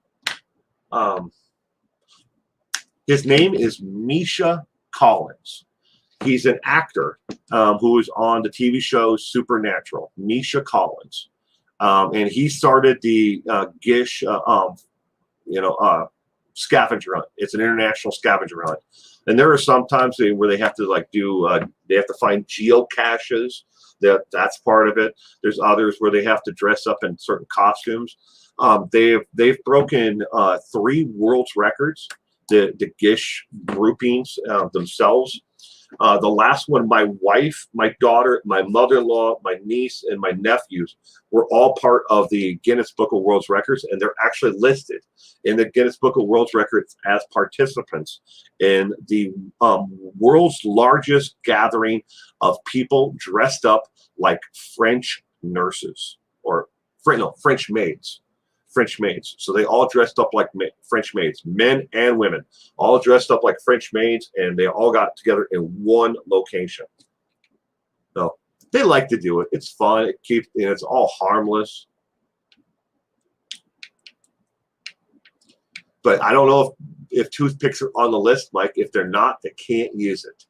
his name is Misha Collins. He's an actor who is on the TV show Supernatural. Misha Collins, and he started the Gish, scavenger hunt. It's an international scavenger hunt. And there are some times where they have to they have to find geocaches. That's part of it. There's others where they have to dress up in certain costumes. They've broken 3 world's records. The Gish groupings themselves. The last one, my wife, my daughter, my mother-in-law, my niece, and my nephews were all part of the Guinness Book of World Records, and they're actually listed in the Guinness Book of World Records as participants in the world's largest gathering of people dressed up like French nurses or French maids. French maids. So they all dressed up like French maids, men and women, all dressed up like French maids, and they all got together in one location. So they like to do it. It's fun. It's all harmless. But I don't know if toothpicks are on the list, Mike. If they're not, they can't use it.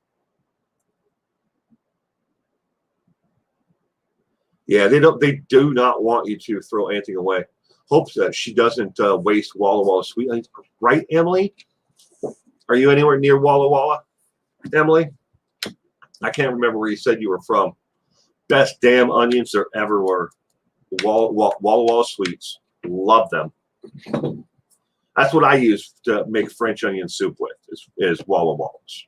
Yeah, they do not want you to throw anything away. Hopes that she doesn't waste Walla Walla sweet. Right, Emily? Are you anywhere near Walla Walla, Emily? I can't remember where you said you were from. Best damn onions there ever were. Walla Walla sweets. Love them. That's what I use to make French onion soup with, is Walla Wallas.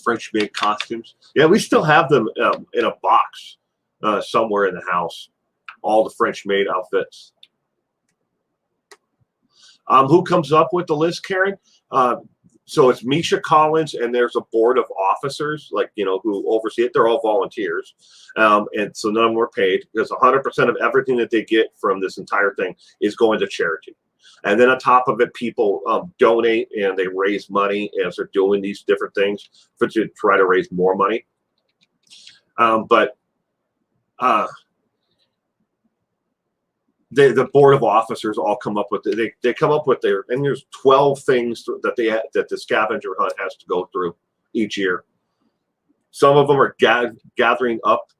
French made costumes. Yeah, we still have them in a box somewhere in the house. All the French made outfits. Who comes up with the list, Karen? So it's Misha Collins, and there's a board of officers, who oversee it. They're all volunteers, and so none of them are paid, because 100% of everything that they get from this entire thing is going to charity. And then on top of it, people donate, and they raise money as they're doing these different things to try to raise more money. The board of officers all come up with they come up with and there's 12 things that the scavenger hunt has to go through each year. Some of them are gathering up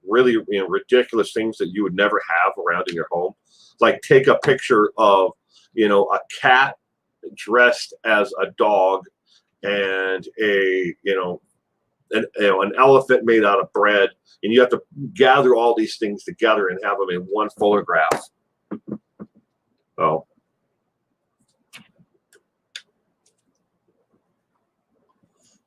really ridiculous things that you would never have around in your home. Like take a picture of a cat dressed as a dog and an elephant made out of bread, and you have to gather all these things together and have them in one photograph. Oh.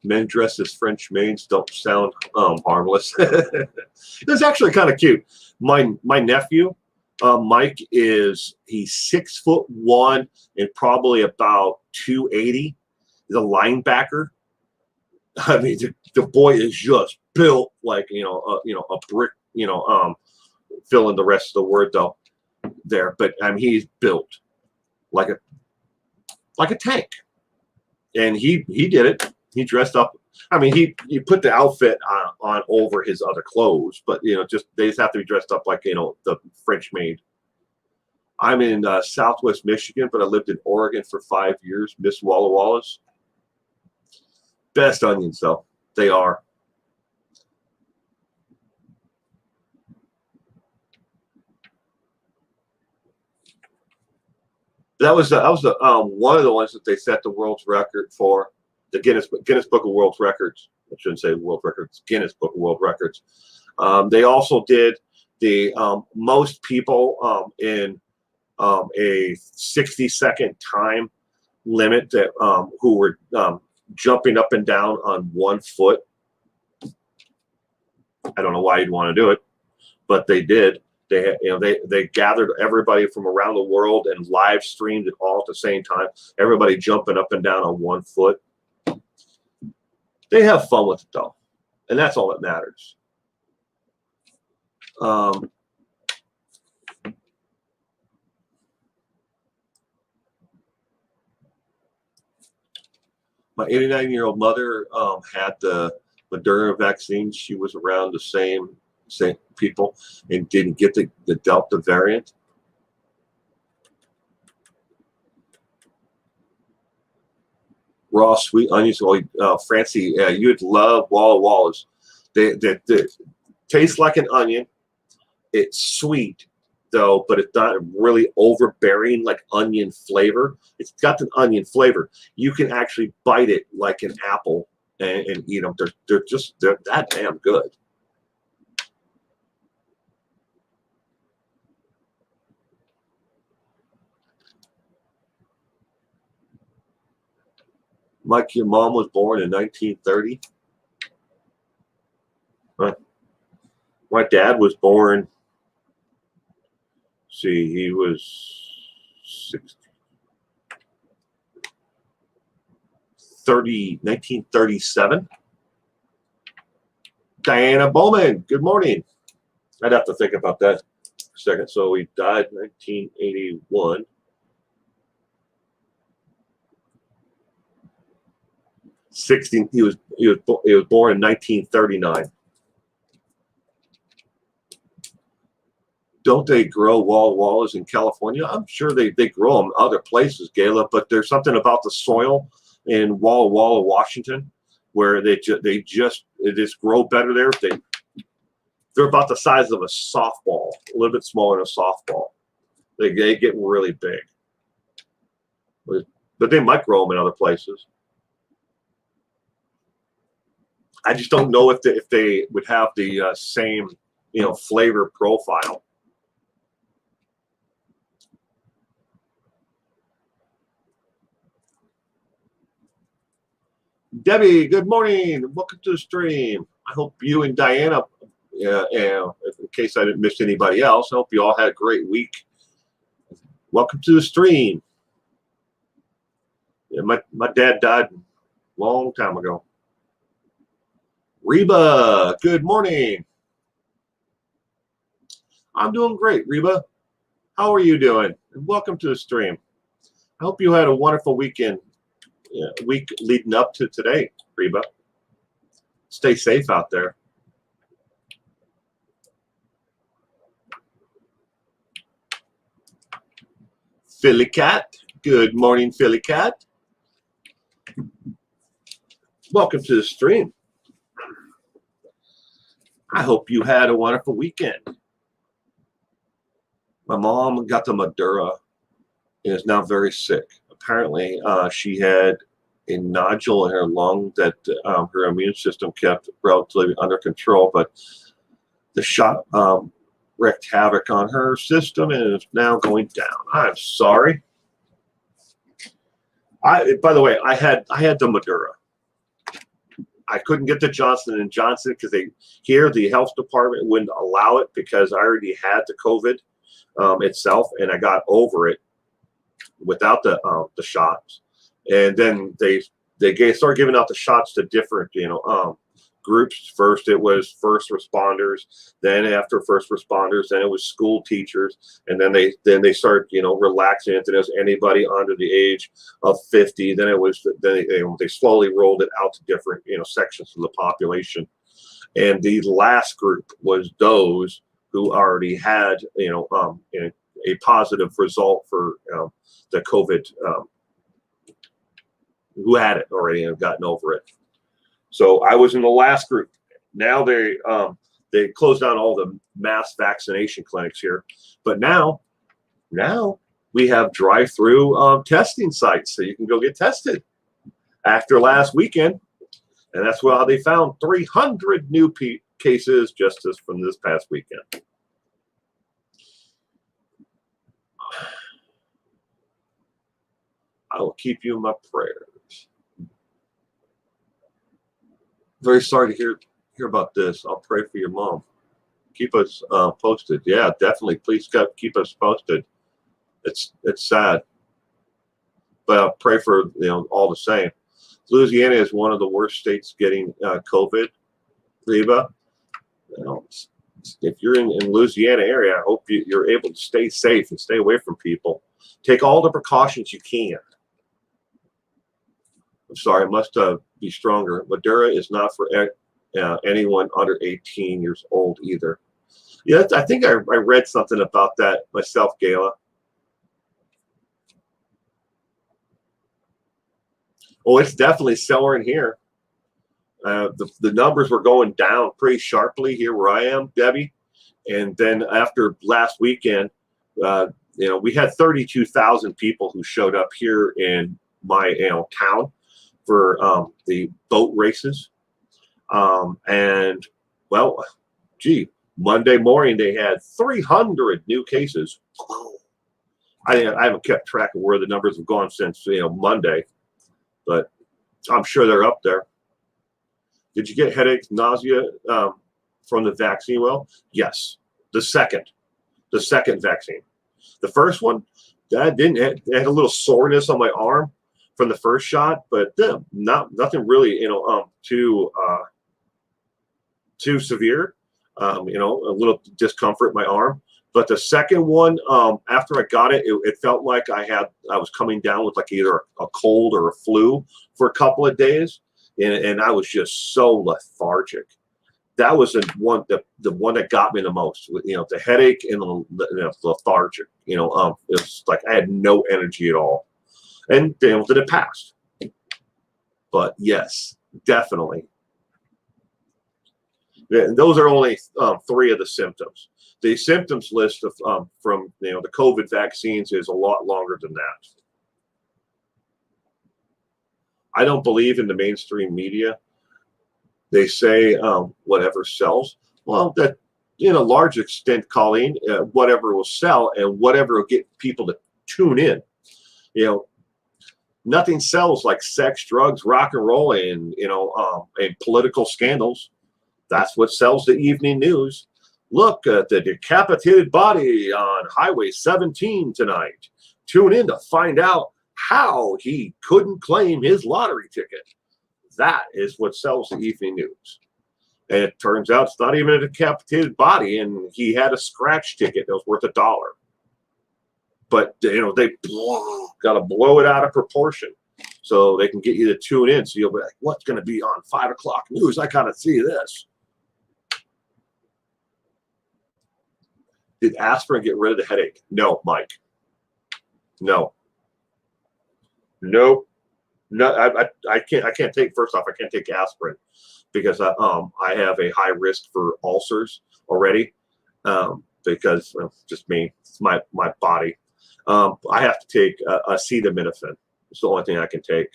Men dressed as French maids don't sound harmless. It's actually kind of cute. My nephew, Mike, he's 6'1" and probably about 280. He's a linebacker. I mean, the boy is just built like a brick. Fill in the rest of the word though there, but I mean he's built like a tank, and he did it. He dressed up. I mean, he put the outfit on over his other clothes, but they just have to be dressed up like the French maid. I'm in Southwest Michigan, but I lived in Oregon for 5 years. Miss Walla Wallas. Best onions though, they are. That was one of the ones that they set the world's record for. The Guinness Book of World Records. I shouldn't say World Records. Guinness Book of World Records. They also did the most people in a 60-second time limit that who were jumping up and down on 1 foot. I don't know why you'd want to do it, but they did. They gathered everybody from around the world and live streamed it all at the same time. Everybody jumping up and down on 1 foot. They have fun with it though, and that's all that matters. My 89-year-old mother had the Moderna vaccine. She was around the same people and didn't get the Delta variant. Raw sweet onions. Francie, you'd love Walla Wallas. They taste like an onion. It's sweet though, but it's not really overbearing like onion flavor. It's got an onion flavor. You can actually bite it like an apple and eat them. They're that damn good. Mike, your mom was born in 1930. My dad was born. See, he was 1937. Diana Bowman, good morning. I'd have to think about that for a second. So he died in 1981. He was born in 1939. Don't they grow Walla Wallas in California? I'm sure they grow them other places, Gayla, but there's something about the soil in Walla Walla, Washington, where they just grow better there. They're about the size of a softball, a little bit smaller than a softball. They get really big, but they might grow them in other places. I just don't know if they would have the same flavor profile. Debbie, good morning. Welcome to the stream. I hope you and Diana, in case I didn't miss anybody else, I hope you all had a great week. Welcome to the stream. Yeah, my dad died a long time ago. Reba, good morning. I'm doing great, Reba. How are you doing? And welcome to the stream. I hope you had a wonderful weekend. Week leading up to today, Reba. Stay safe out there. Philly Cat, good morning, Philly Cat. Welcome to the stream. I hope you had a wonderful weekend. My mom got the Madura and is now very sick. Apparently, she had a nodule in her lung that her immune system kept relatively under control, but the shot wreaked havoc on her system and is now going down. I'm sorry. By the way, I had the Madura. I couldn't get the Johnson and Johnson because the health department wouldn't allow it because I already had the COVID itself, and I got over it without the shots. And then they started giving out the shots to different groups. First it was first responders, then after first responders, then it was school teachers, and then they started relaxing it. Then it was anybody under the age of 50. Then they slowly rolled it out to different sections of the population. And the last group was those who already had a positive result for the COVID, who had it already and have gotten over it. So I was in the last group. Now they closed down all the mass vaccination clinics here, but now we have drive-through testing sites, so you can go get tested after last weekend, and that's how they found 300 new cases just as from this past weekend. I will keep you in my prayers. Very sorry to hear about this. I'll pray for your mom. Keep us posted. Yeah, definitely. Please keep us posted. It's sad, but I'll pray for all the same. Louisiana is one of the worst states getting COVID. Reba, if you're in Louisiana area, I hope you're able to stay safe and stay away from people. Take all the precautions you can. I'm sorry, I must be stronger. Madura is not for anyone under 18 years old either. Yeah, I think I read something about that myself, Gayla. Oh, it's definitely selling here. The numbers were going down pretty sharply here where I am, Debbie. And then after last weekend, we had 32,000 people who showed up here in my town for the boat races. And well, Monday morning they had 300 new cases. I haven't kept track of where the numbers have gone since Monday, but I'm sure they're up there. Did you get headaches, nausea from the vaccine? Well, yes, the second vaccine. The first one, that didn't. It had a little soreness on my arm from the first shot, but nothing really, too severe. A little discomfort in my arm. But the second one, after I got it, it felt like I was coming down with like either a cold or a flu for a couple of days, and I was just so lethargic. That was the one that got me the most. The headache and the lethargic. It was like I had no energy at all. And then it passed. But yes, definitely. Those are only 3 of the symptoms. The symptoms list of from the COVID vaccines is a lot longer than that. I don't believe in the mainstream media. They say whatever sells. Well, that in a large extent, Colleen, whatever will sell and whatever will get people to tune in. Nothing sells like sex, drugs, rock and roll, and political scandals. That's what sells the evening news. Look at the decapitated body on Highway 17 tonight. Tune in to find out how he couldn't claim his lottery ticket. That is what sells the evening news. And it turns out it's not even a decapitated body, and he had a scratch ticket that was worth $1. But they got to blow it out of proportion so they can get you to tune in. So you'll be like, what's going to be on 5 o'clock news? I got to see this. Did aspirin get rid of the headache? No, Mike. No. Nope. No, I can't take, first off, I can't take aspirin because I have a high risk for ulcers already because just me, it's my body. I have to take acetaminophen. It's the only thing I can take.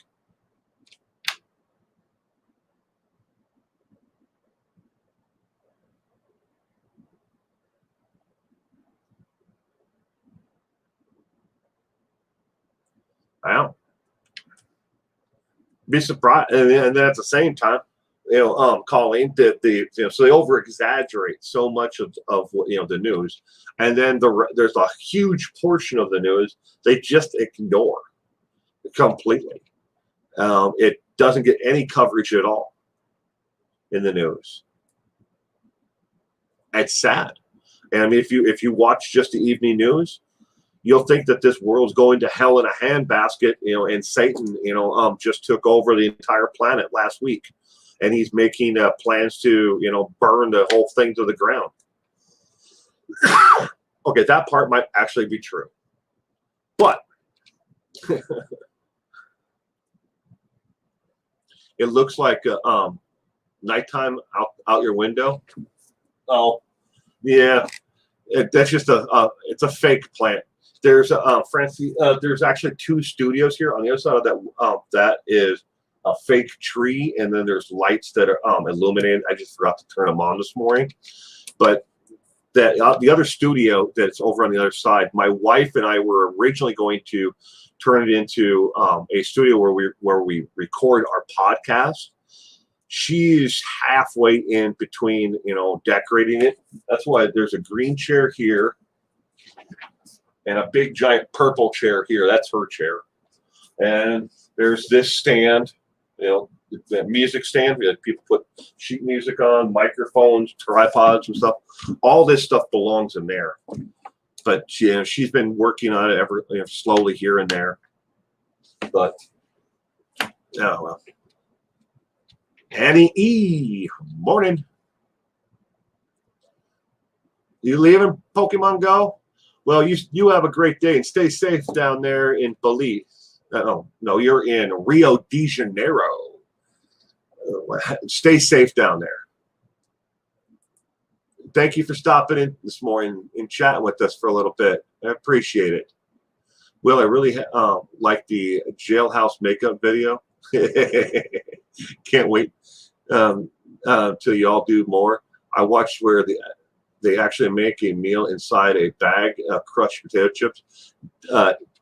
Wow. Be surprised, and then at the same time, Colleen, that so they over exaggerate so much of the news, and then there's a huge portion of the news they just ignore completely. It doesn't get any coverage at all in the news. It's sad. And I mean, if you watch just the evening news, you'll think that this world's going to hell in a handbasket, and Satan, just took over the entire planet last week, and he's making plans to, burn the whole thing to the ground. Okay, that part might actually be true, but it looks like nighttime out your window. Oh, yeah, that's just it's a fake plant. There's Francie. There's actually two studios here. On the other side of that, that is a fake tree, and then there's lights that are illuminated. I just forgot to turn them on this morning. But that the other studio that's over on the other side, my wife and I were originally going to turn it into a studio where we record our podcast. She's halfway in between, decorating it. That's why there's a green chair here and a big giant purple chair here. That's her chair. And there's this stand, the music stand. People put sheet music on, microphones, tripods and stuff. All this stuff belongs in there. But she's been working on it slowly here and there. But oh well. Annie E, morning. You leaving Pokemon Go? Well, you have a great day and stay safe down there in Belize. No, you're in Rio de Janeiro. Stay safe down there. Thank you for stopping in this morning and chatting with us for a little bit. I appreciate it. Will, I really like the jailhouse makeup video. Can't wait till you all do more. I watched where they actually make a meal inside a bag of crushed potato chips.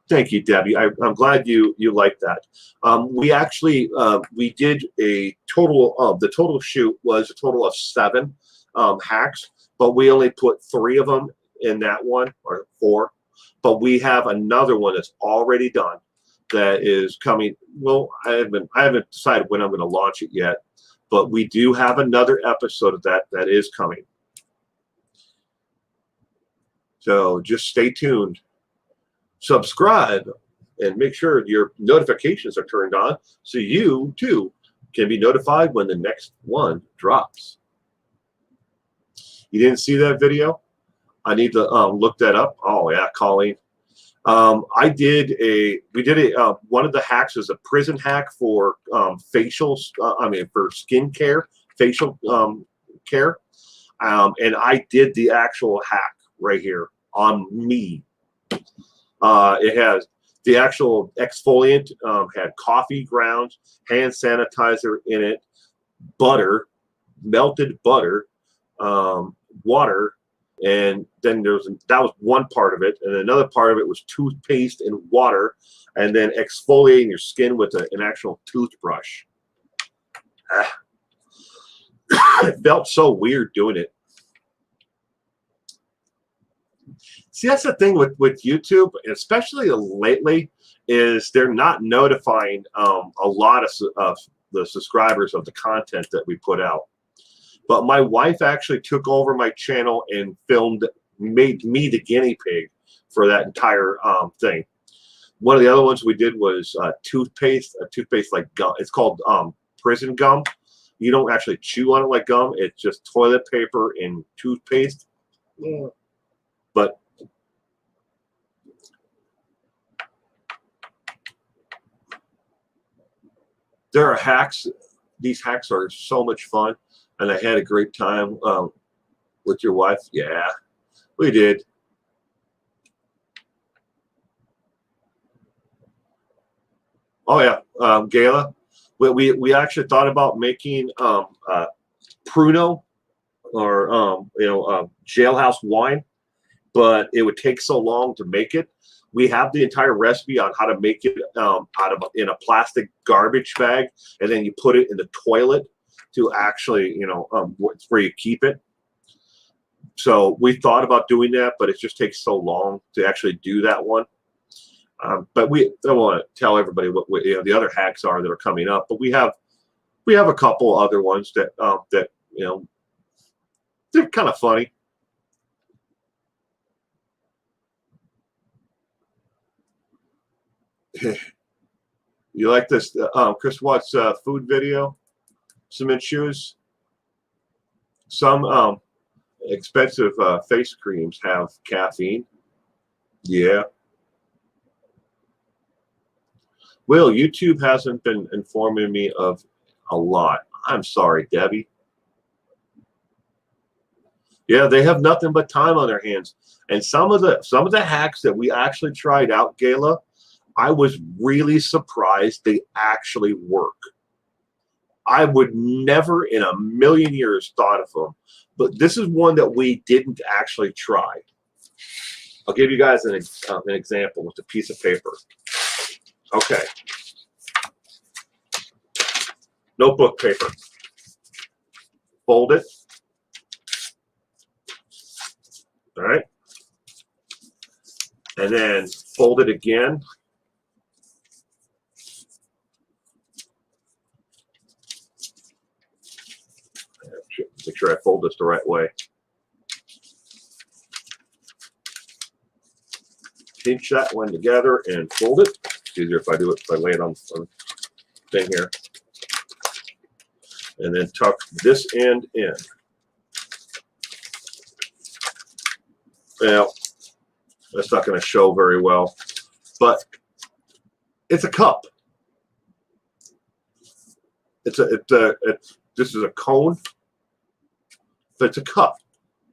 Thank you, Debbie. I'm glad you like that. We actually we did a total of the total shoot was a total of 7 hacks, but we only put 3 of them in that one, or 4. But we have another one that's already done that is coming. Well, I haven't decided when I'm going to launch it yet, but we do have another episode of that is coming. So just stay tuned, subscribe, and make sure your notifications are turned on so you too can be notified when the next one drops. You didn't see that video? I need to look that up. Oh yeah, Colleen. We did one of the hacks is a prison hack for facials. For skin care, facial care. And I did the actual hack right here on me. It has the actual exfoliant, had coffee grounds, hand sanitizer in it, butter, melted butter, water, and then that was one part of it, and another part of it was toothpaste and water, and then exfoliating your skin with an actual toothbrush. It felt so weird doing it. See, that's the thing with YouTube, especially lately, is they're not notifying a lot of the subscribers of the content that we put out. But my wife actually took over my channel and made me the guinea pig for that entire thing. One of the other ones we did was toothpaste like gum. It's called prison gum. You don't actually chew on it like gum. It's just toilet paper and toothpaste. Yeah. But there are hacks. These hacks are so much fun. And I had a great time with your wife. Yeah, we did. Oh yeah, Gayla. We actually thought about making Pruno or jailhouse wine, but it would take so long to make it. We have the entire recipe on how to make it in a plastic garbage bag, and then you put it in the toilet to actually, where you keep it. So we thought about doing that, but it just takes so long to actually do that one. But I don't want to tell everybody what the other hacks are that are coming up. But we have a couple other ones that they're kind of funny. You like this, Chris Watts food video? Cement shoes. Some expensive face creams have caffeine. Yeah. Will, YouTube hasn't been informing me of a lot. I'm sorry, Debbie. Yeah, they have nothing but time on their hands. And some of the hacks that we actually tried out, Gayla, I was really surprised they actually work. I would never in a million years thought of them. But this is one that we didn't actually try. I'll give you guys an example with a piece of paper. Okay. Notebook paper. Fold it. All right. And then fold it again. Make sure I fold this the right way. Pinch that one together and fold it. It's easier if I do it, if I lay it on the thing here. And then tuck this end in. Well, that's not going to show very well, but it's a cup. This is a cone, but it's a cup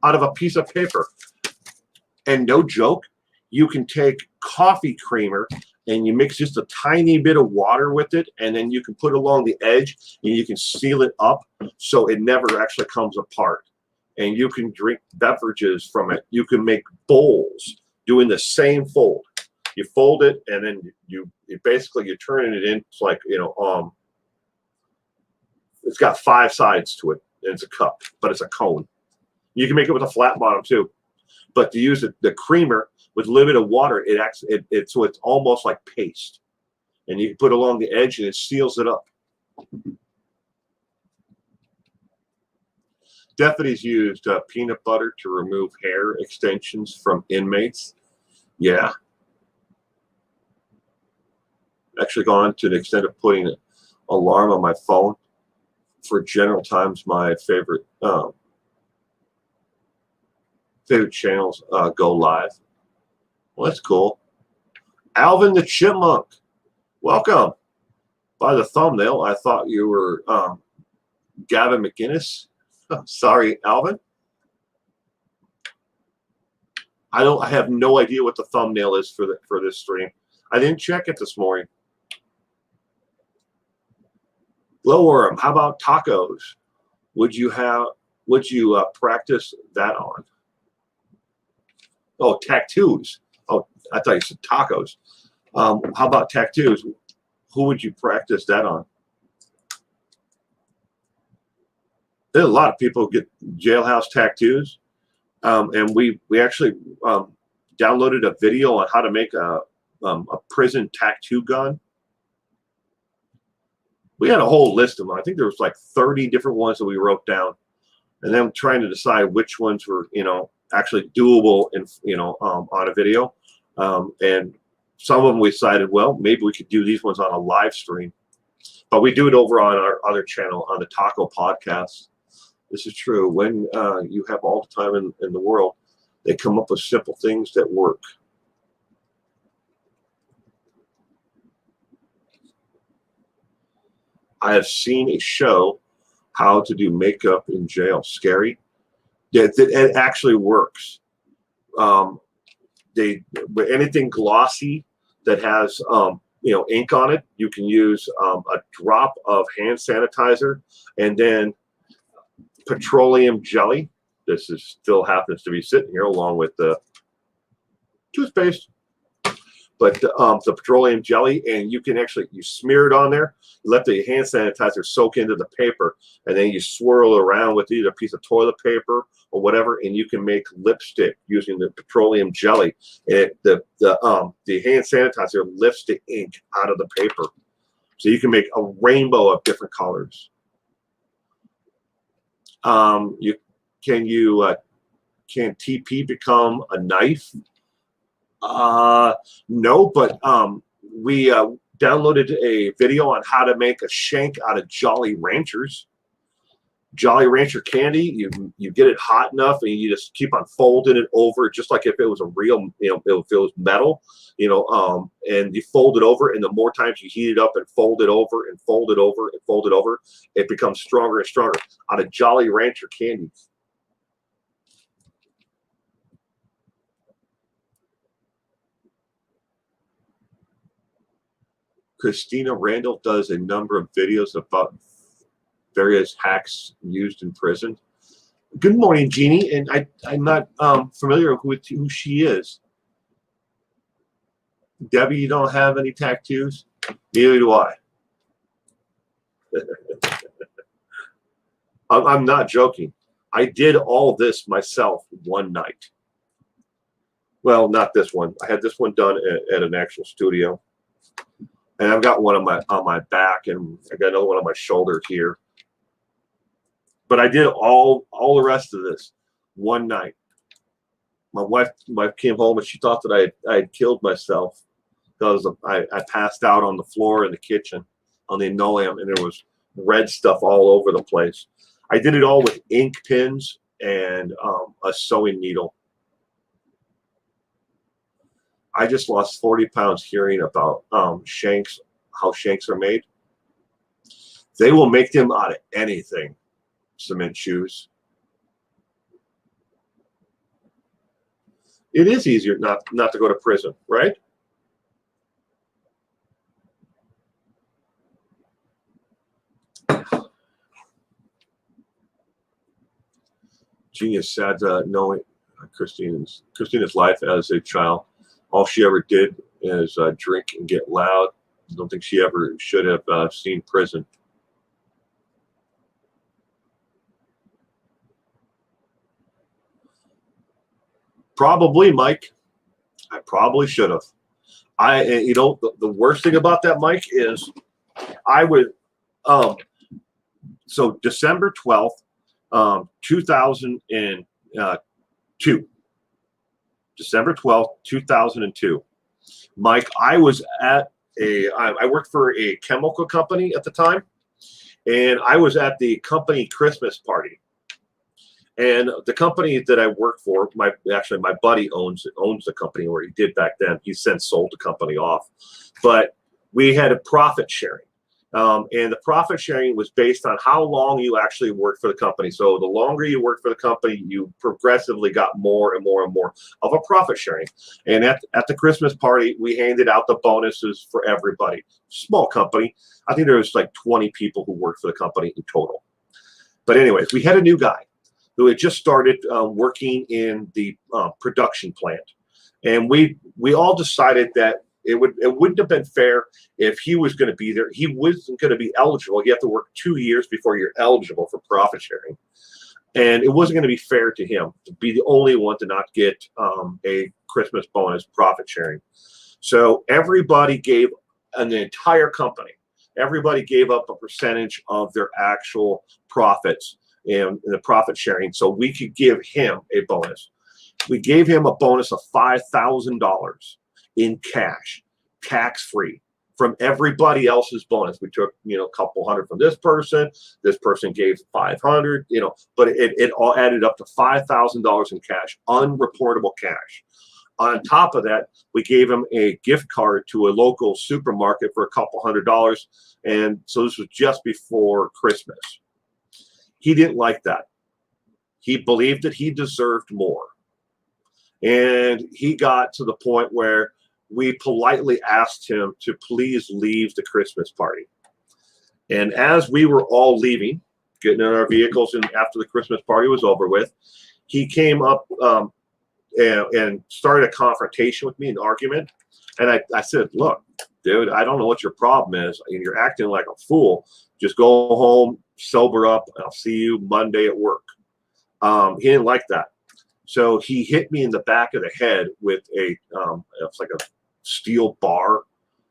out of a piece of paper. And no joke, you can take coffee creamer and you mix just a tiny bit of water with it, and then you can put it along the edge and you can seal it up so it never actually comes apart. And you can drink beverages from it. You can make bowls doing the same fold. You fold it and then you basically you're turning it in. It's like, it's got 5 sides to it. And it's a cup, but it's a cone. You can make it with a flat bottom too. But to use the creamer with a little bit of water, so it's almost like paste. And you can put it along the edge and it seals it up. Deputies used peanut butter to remove hair extensions from inmates. Yeah. Actually gone to the extent of putting an alarm on my phone for General Times. My favorite channels go live. Well, that's cool. Alvin the Chipmunk, welcome. By the thumbnail, I thought you were Gavin McInnes. Sorry, Alvin. I have no idea what the thumbnail is for this stream. I didn't check it this morning. Glowworm, how about tacos? Would you practice that on? Oh, tattoos. Oh, I thought you said tacos. How about tattoos? Who would you practice that on? There's a lot of people get jailhouse tattoos, and we actually downloaded a video on how to make a prison tattoo gun. We had a whole list of them. I think there was like 30 different ones that we wrote down, and then trying to decide which ones were actually doable on a video. And some of them we decided, well, maybe we could do these ones on a live stream, but we do it over on our other channel on the Taco Podcast. This is true. When you have all the time in the world, they come up with simple things that work. I have seen a show how to do makeup in jail. Scary. It actually works. Anything glossy that has ink on it, you can use a drop of hand sanitizer and then petroleum jelly. This still happens to be sitting here along with the toothpaste. but the petroleum jelly, and you can actually, you smear it on there, you let the hand sanitizer soak into the paper, and then you swirl it around with either a piece of toilet paper or whatever, and you can make lipstick using the petroleum jelly. And the hand sanitizer lifts the ink out of the paper, so you can make a rainbow of different colors. Can TP become a knife? No, but we downloaded a video on how to make a shank out of Jolly Ranchers. Jolly Rancher candy, you get it hot enough and you just keep on folding it over, just like if it was a real, if it was metal, and you fold it over, and the more times you heat it up and fold it over and fold it over and fold it over, it becomes stronger and stronger out of Jolly Rancher candy. Christina Randall does a number of videos about various hacks used in prison. Good morning, Jeannie, and I'm not familiar with who she is. Debbie, you don't have any tattoos? Neither do I. I'm not joking. I did all this myself one night. Well, not this one. I had this one done at an actual studio, and I've got one on my back, and I got another one on my shoulder here. But I did all the rest of this one night. My wife came home and she thought that I had killed myself because I passed out on the floor in the kitchen on the linoleum, and there was red stuff all over the place. I did it all with ink pens and a sewing needle. I just lost 40 pounds hearing about shanks, how shanks are made. They will make them out of anything. Cement shoes. It is easier not to go to prison, right? Genius, sad knowing Christina's life as a child. All she ever did is drink and get loud. I don't think she ever should have seen prison. Probably, Mike. I probably should have. The worst thing about that, Mike, is I would, so December 12th, 2002. December 12th, 2002. Mike, I was at I worked for a chemical company at the time, and I was at the company Christmas party. And the company that I work for, my buddy owns the company, or he did back then. He's since sold the company off. But we had a profit sharing. And the profit sharing was based on how long you actually worked for the company. So the longer you worked for the company, you progressively got more and more and more of a profit sharing. And at the Christmas party, we handed out the bonuses for everybody. Small company. I think there was like 20 people who worked for the company in total. But anyways, we had a new guy who had just started working in the production plant. And we all decided that it wouldn't have been fair if he was going to be there. He wasn't going to be eligible. You have to work 2 years before you're eligible for profit sharing. And it wasn't going to be fair to him to be the only one to not get a Christmas bonus profit sharing. So everybody gave, and the entire company, everybody gave up a percentage of their actual profits in the profit sharing, so we could give him a bonus. We gave him a bonus of $5,000 in cash, tax-free, from everybody else's bonus. We took, a couple hundred from this person gave 500, but it all added up to $5,000 in cash, unreportable cash. On top of that, we gave him a gift card to a local supermarket for a couple $100, and so this was just before Christmas. He didn't like that. He believed that he deserved more. And he got to the point where we politely asked him to please leave the Christmas party. And as we were all leaving, getting in our vehicles, and after the Christmas party was over with, he came up and started a confrontation with me, an argument. And I said, look, dude, I don't know what your problem is, and you're acting like a fool. Just go home, sober up, and I'll see you Monday at work. He didn't like that. So he hit me in the back of the head with it's like a steel bar.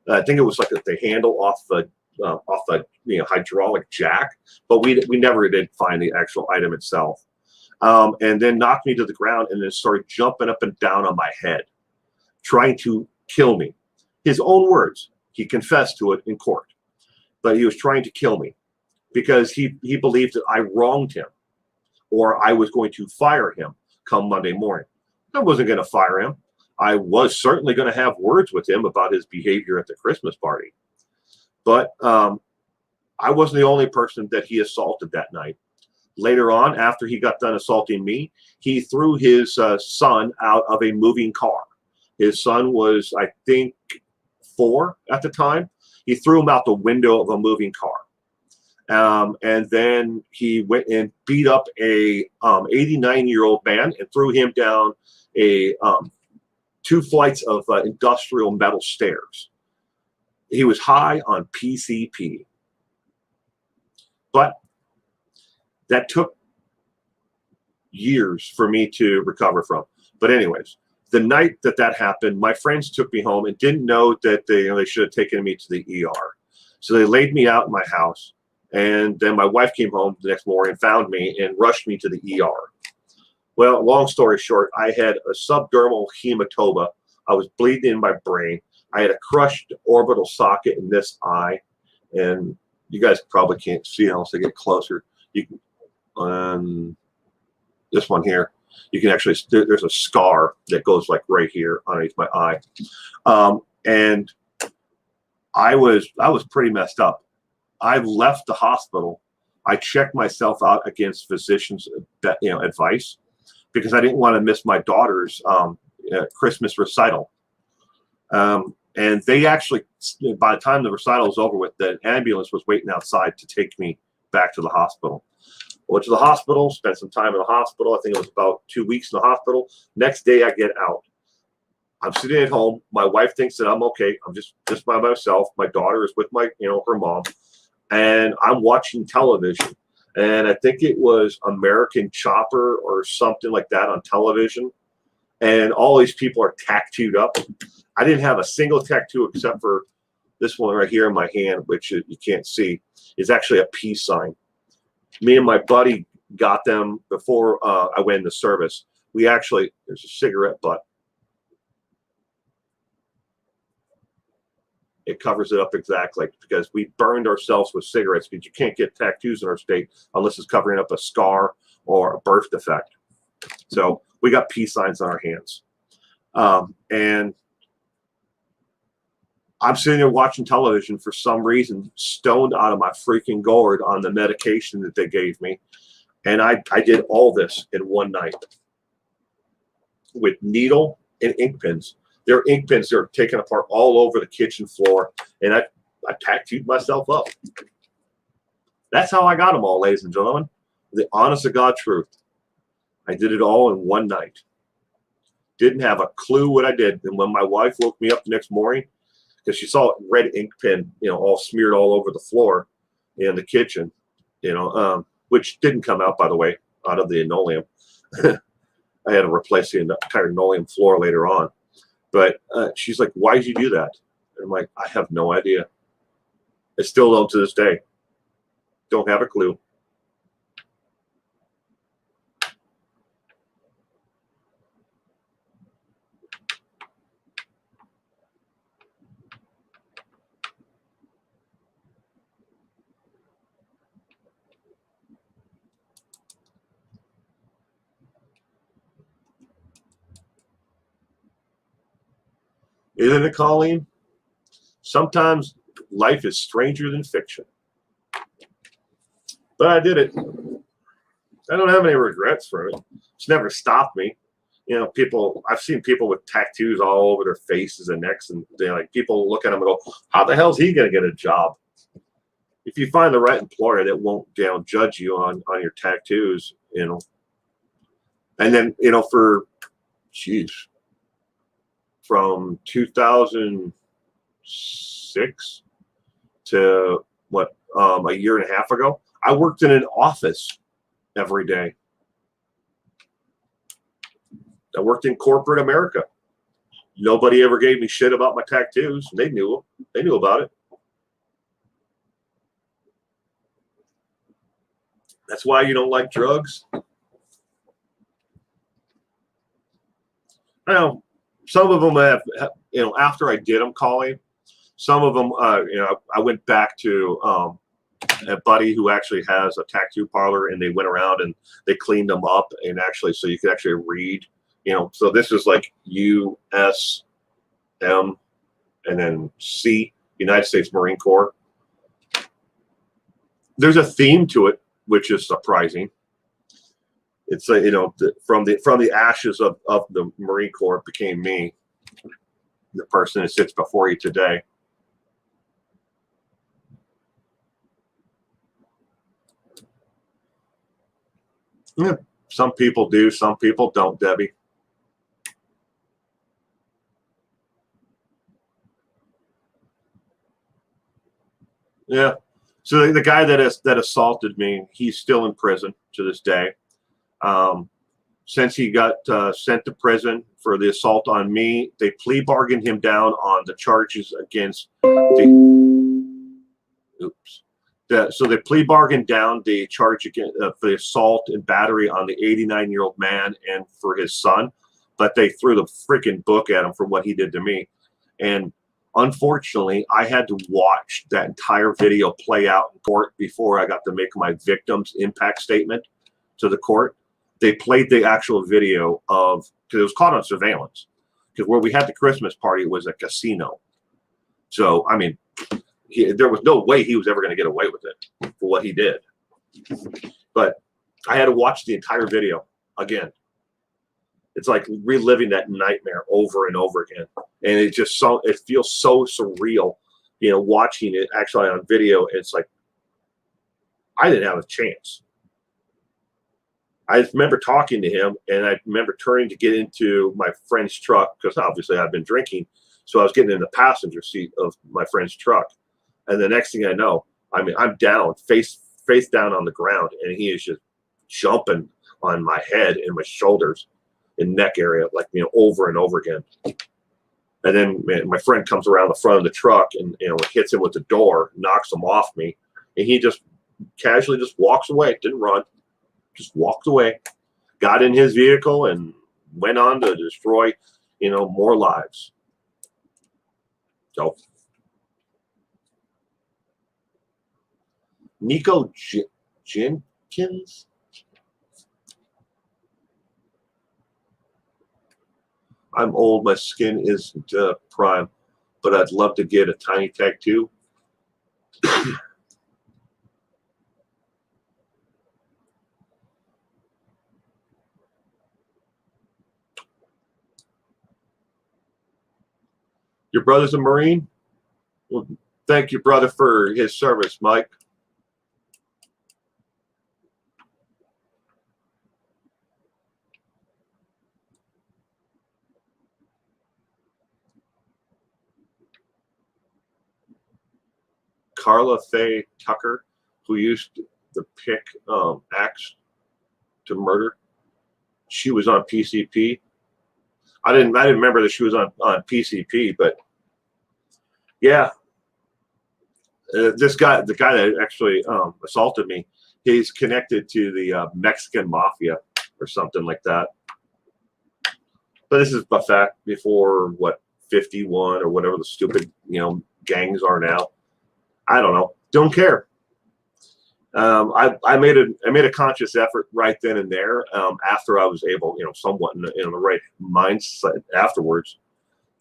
I think it was like the handle off the hydraulic jack, but we never did find the actual item itself. And then knocked me to the ground and then started jumping up and down on my head, trying to kill me. His own words. He confessed to it in court, but he was trying to kill me because he believed that I wronged him or I was going to fire him come Monday morning. I wasn't going to fire him. I was certainly going to have words with him about his behavior at the Christmas party. But I wasn't the only person that he assaulted that night. Later on, after he got done assaulting me, he threw his son out of a moving car. His son was, I think, 4 at the time. He threw him out the window of a moving car. And then he went and beat up a 89-year-old man and threw him down a 2 flights of industrial metal stairs. He was high on PCP. But that took years for me to recover from. But anyways, the night that happened, my friends took me home and didn't know that they should have taken me to the ER. So they laid me out in my house. And then my wife came home the next morning, found me, and rushed me to the ER. Well, long story short, I had a subdermal hematoma. I was bleeding in my brain. I had a crushed orbital socket in this eye. And you guys probably can't see it unless I get closer. You can, this one here, you can actually, there's a scar that goes like right here underneath my eye. And I was pretty messed up. I left the hospital. I checked myself out against physicians' advice because I didn't want to miss my daughter's Christmas recital. And they actually, by the time the recital was over with, the ambulance was waiting outside to take me back to the hospital. Went to the hospital, spent some time in the hospital. I think it was about 2 weeks in the hospital. Next day I get out. I'm sitting at home. My wife thinks that I'm okay. I'm just by myself. My daughter is with her mom. And I'm watching television. And I think it was American Chopper or something like that on television. And all these people are tattooed up. I didn't have a single tattoo except for this one right here in my hand, which you can't see. It's actually a peace sign. Me and my buddy got them before I went into service. There's a cigarette butt. It covers it up exactly because we burned ourselves with cigarettes because you can't get tattoos in our state unless it's covering up a scar or a birth defect. So we got peace signs on our hands. And I'm sitting there watching television for some reason, stoned out of my freaking gourd on the medication that they gave me. And I did all this in one night with needle and ink pens. There are ink pens that are taken apart all over the kitchen floor. And I tattooed myself up. That's how I got them all, ladies and gentlemen. The honest to God truth. I did it all in one night. Didn't have a clue what I did. And when my wife woke me up the next morning, because she saw a red ink pen, all smeared all over the floor in the kitchen, which didn't come out, by the way, out of the linoleum. I had to replace the entire linoleum floor later on. But she's like, why did you do that? And I'm like, I have no idea. I still don't to this day. Don't have a clue. Isn't it, Colleen? Sometimes life is stranger than fiction. But I did it. I don't have any regrets for it. It's never stopped me. I've seen people with tattoos all over their faces and necks, and people look at them and go, how the hell is he going to get a job? If you find the right employer that won't judge you on your tattoos, and then, geez, from 2006 to a year and a half ago, I worked in an office every day. I worked in corporate America. Nobody ever gave me shit about my tattoos. They knew about it. That's why you don't like drugs. Well, some of them have, after I did them, Colleen, some of them, I went back to a buddy who actually has a tattoo parlor, and they went around and they cleaned them up, and actually, so you could actually read, so this is like U.S. M and then C, United States Marine Corps. There's a theme to it, which is surprising. It's from the ashes of the Marine Corps, it became me, the person that sits before you today. Yeah, some people do, some people don't, Debbie. Yeah. So the guy that assaulted me, he's still in prison to this day. Since he got sent to prison for the assault on me, they plea bargained him down on the charges against so they plea bargained down the charge against for the assault and battery on the 89-year-old man and for his son, but they threw the freaking book at him for what he did to me. And unfortunately, I had to watch that entire video play out in court before I got to make my victim's impact statement to the court. They played the actual video because it was caught on surveillance. Because where we had the Christmas party was a casino. So, I mean, there was no way he was ever going to get away with it for what he did. But I had to watch the entire video again. It's like reliving that nightmare over and over again. And it feels so surreal, watching it actually on video. It's like, I didn't have a chance. I remember talking to him, and I remember turning to get into my friend's truck because obviously I've been drinking. So I was getting in the passenger seat of my friend's truck. And the next thing I know, I'm down, face down on the ground, and he is just jumping on my head and my shoulders and neck area, like, over and over again. And then my friend comes around the front of the truck and, hits him with the door, knocks him off me. And he just casually just walks away, didn't run, just walked away, got in his vehicle and went on to destroy, more lives. So Nico Jenkins. I'm old, my skin isn't prime, but I'd love to get a tiny tattoo. Your brother's a Marine? Well, thank you, brother, for his service, Mike. Carla Faye Tucker, who used to pick axe to murder. She was on PCP. I didn't remember that she was on PCP, but yeah, this guy, the guy that actually assaulted me, he's connected to the Mexican mafia or something like that. But this is back before 51 or whatever the stupid gangs are now. I don't know. Don't care. I made a conscious effort right then and there after I was able, somewhat in the right mindset afterwards,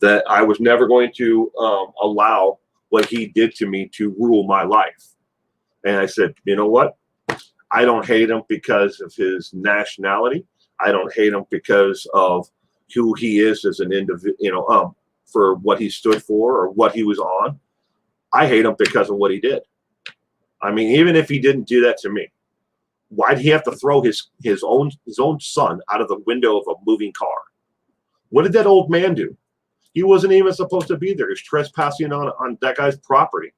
that I was never going to allow what he did to me to rule my life. And I said, you know what? I don't hate him because of his nationality. I don't hate him because of who he is as an individual, for what he stood for or what he was on. I hate him because of what he did. I mean, even if he didn't do that to me, why did he have to throw his own son out of the window of a moving car? What did that old man do? He wasn't even supposed to be there. He was trespassing on that guy's property.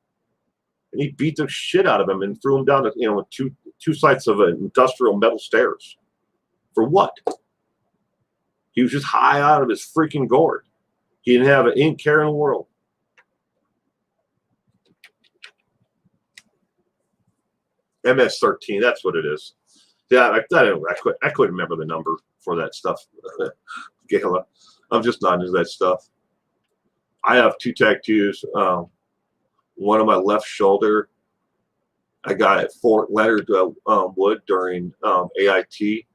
And he beat the shit out of him and threw him down, two sides of industrial metal stairs. For what? He was just high out of his freaking gourd. He didn't have an ink care in the world. MS-13, that's what it is. Yeah, I couldn't remember the number for that stuff. Gala. I'm just not into that stuff. I have 2 tattoos. One on my left shoulder, I got at Fort Leonard Wood during AIT.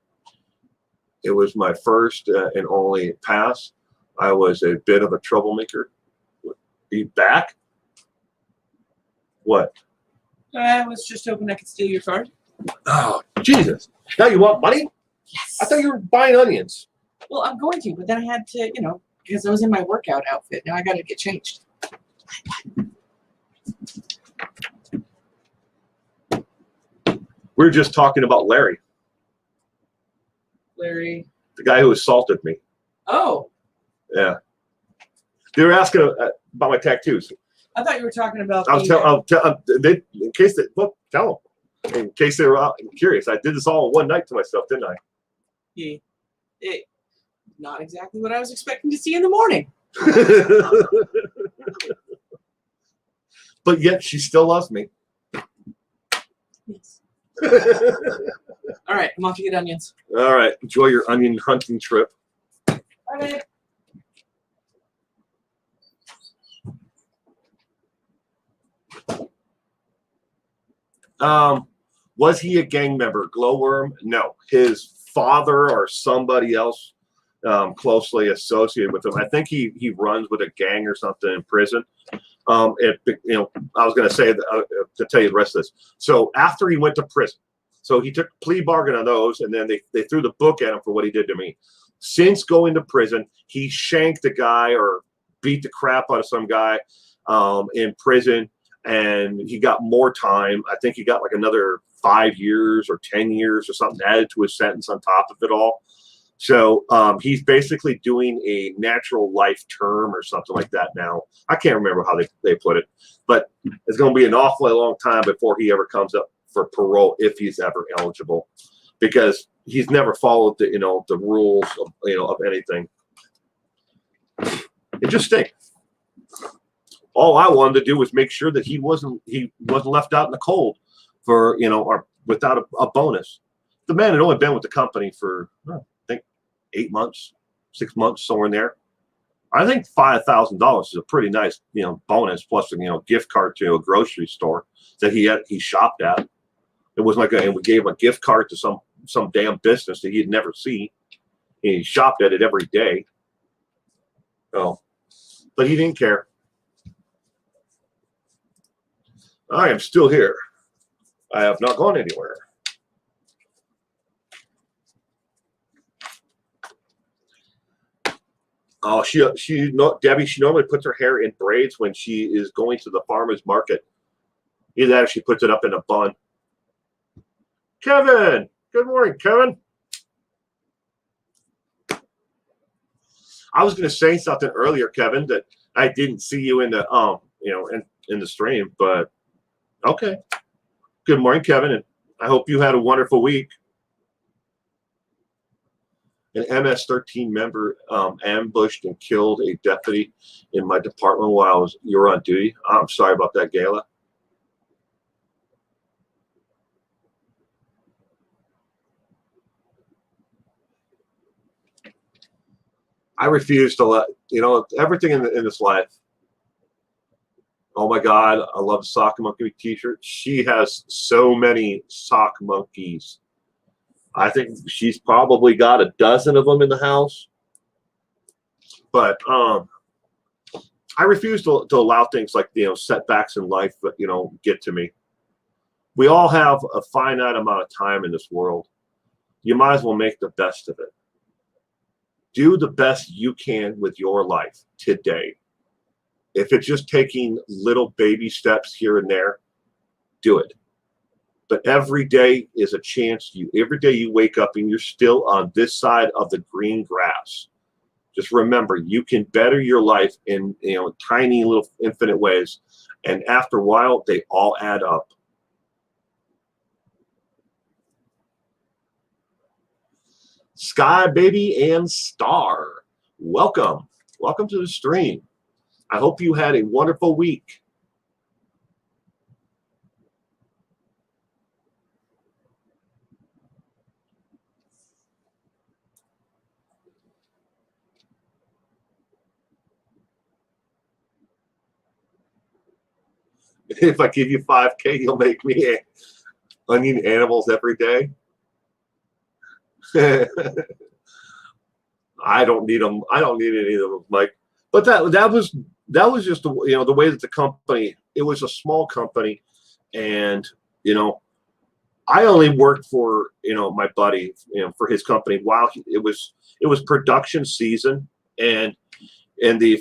It was my first and only pass. I was a bit of a troublemaker. Are you back? What? I was just hoping I could steal your card. Oh, Jesus. Now you want money? Yes. I thought you were buying onions. Well, I'm going to, but then I had to, because I was in my workout outfit. Now I got to get changed. We were just talking about Larry. Larry. The guy who assaulted me. Oh. Yeah. They were asking about my tattoos. I thought you were talking about. I'll tell in case they tell them. In case they were curious, I did this all in one night to myself, didn't I? Yeah. Not exactly what I was expecting to see in the morning. But yet she still loves me. Yes. All right, I'm off to get onions. All right, enjoy your onion hunting trip. Bye, babe. Was he a gang member? Glowworm? No. His father or somebody else closely associated with him. I think he runs with a gang or something in prison. I was going to say to tell you the rest of this. So after he went to prison, so he took a plea bargain on those, and then they threw the book at him for what he did to me. Since going to prison, he shanked a guy or beat the crap out of some guy in prison, and he got more time. I think he got like another 5 years or 10 years or something added to his sentence on top of it all. So he's basically doing a natural life term or something like that now. I can't remember how they put it, but it's going to be an awfully long time before he ever comes up for parole, if he's ever eligible, because he's never followed the rules of anything. It just stinks. All I wanted to do was make sure that he wasn't left out in the cold for or without a bonus. The man had only been with the company for I think 8 months, 6 months, somewhere in there. I think $5,000 is a pretty nice bonus, plus gift card to a grocery store that he shopped at. It was like and we gave him a gift card to some damn business that he'd never see. He shopped at it every day. Oh, but he didn't care. I am still here. I have not gone anywhere. Oh, Debbie, she normally puts her hair in braids when she is going to the farmer's market. Either that or she puts it up in a bun. Kevin! Good morning, Kevin. I was going to say something earlier, Kevin, that I didn't see you in the in the stream, but okay. Good morning, Kevin, and I hope you had a wonderful week. An MS-13 member ambushed and killed a deputy in my department while you were on duty. I'm sorry about that, Gala. I refuse to let everything in this life. Oh my God, I love Sock Monkey t-shirt. She has so many sock monkeys. I think she's probably got a dozen of them in the house. But I refuse to allow things like setbacks in life that get to me. We all have a finite amount of time in this world. You might as well make the best of it. Do the best you can with your life today. If it's just taking little baby steps here and there, do it. But every day is a chance. Every day you wake up and you're still on this side of the green grass. Just remember, you can better your life in tiny little infinite ways, and after a while, they all add up. Sky Baby and Star, welcome to the stream. I hope you had a wonderful week. If I give you 5K, you'll make me onion animals every day. I don't need them. I don't need any of them, Mike. But that was just the way that the company. It was a small company, and I only worked for my buddy for his company while it was production season, and the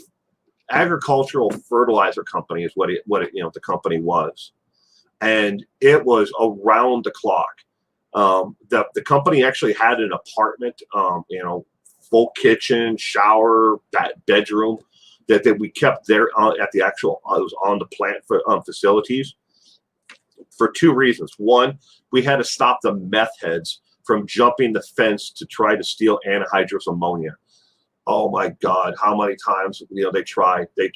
agricultural fertilizer company is what the company was, and it was around the clock. The company actually had an apartment, full kitchen, shower, bedroom that we kept there at the actual. It was on the plant for facilities for two reasons. One, we had to stop the meth heads from jumping the fence to try to steal anhydrous ammonia. Oh my God, how many times they tried to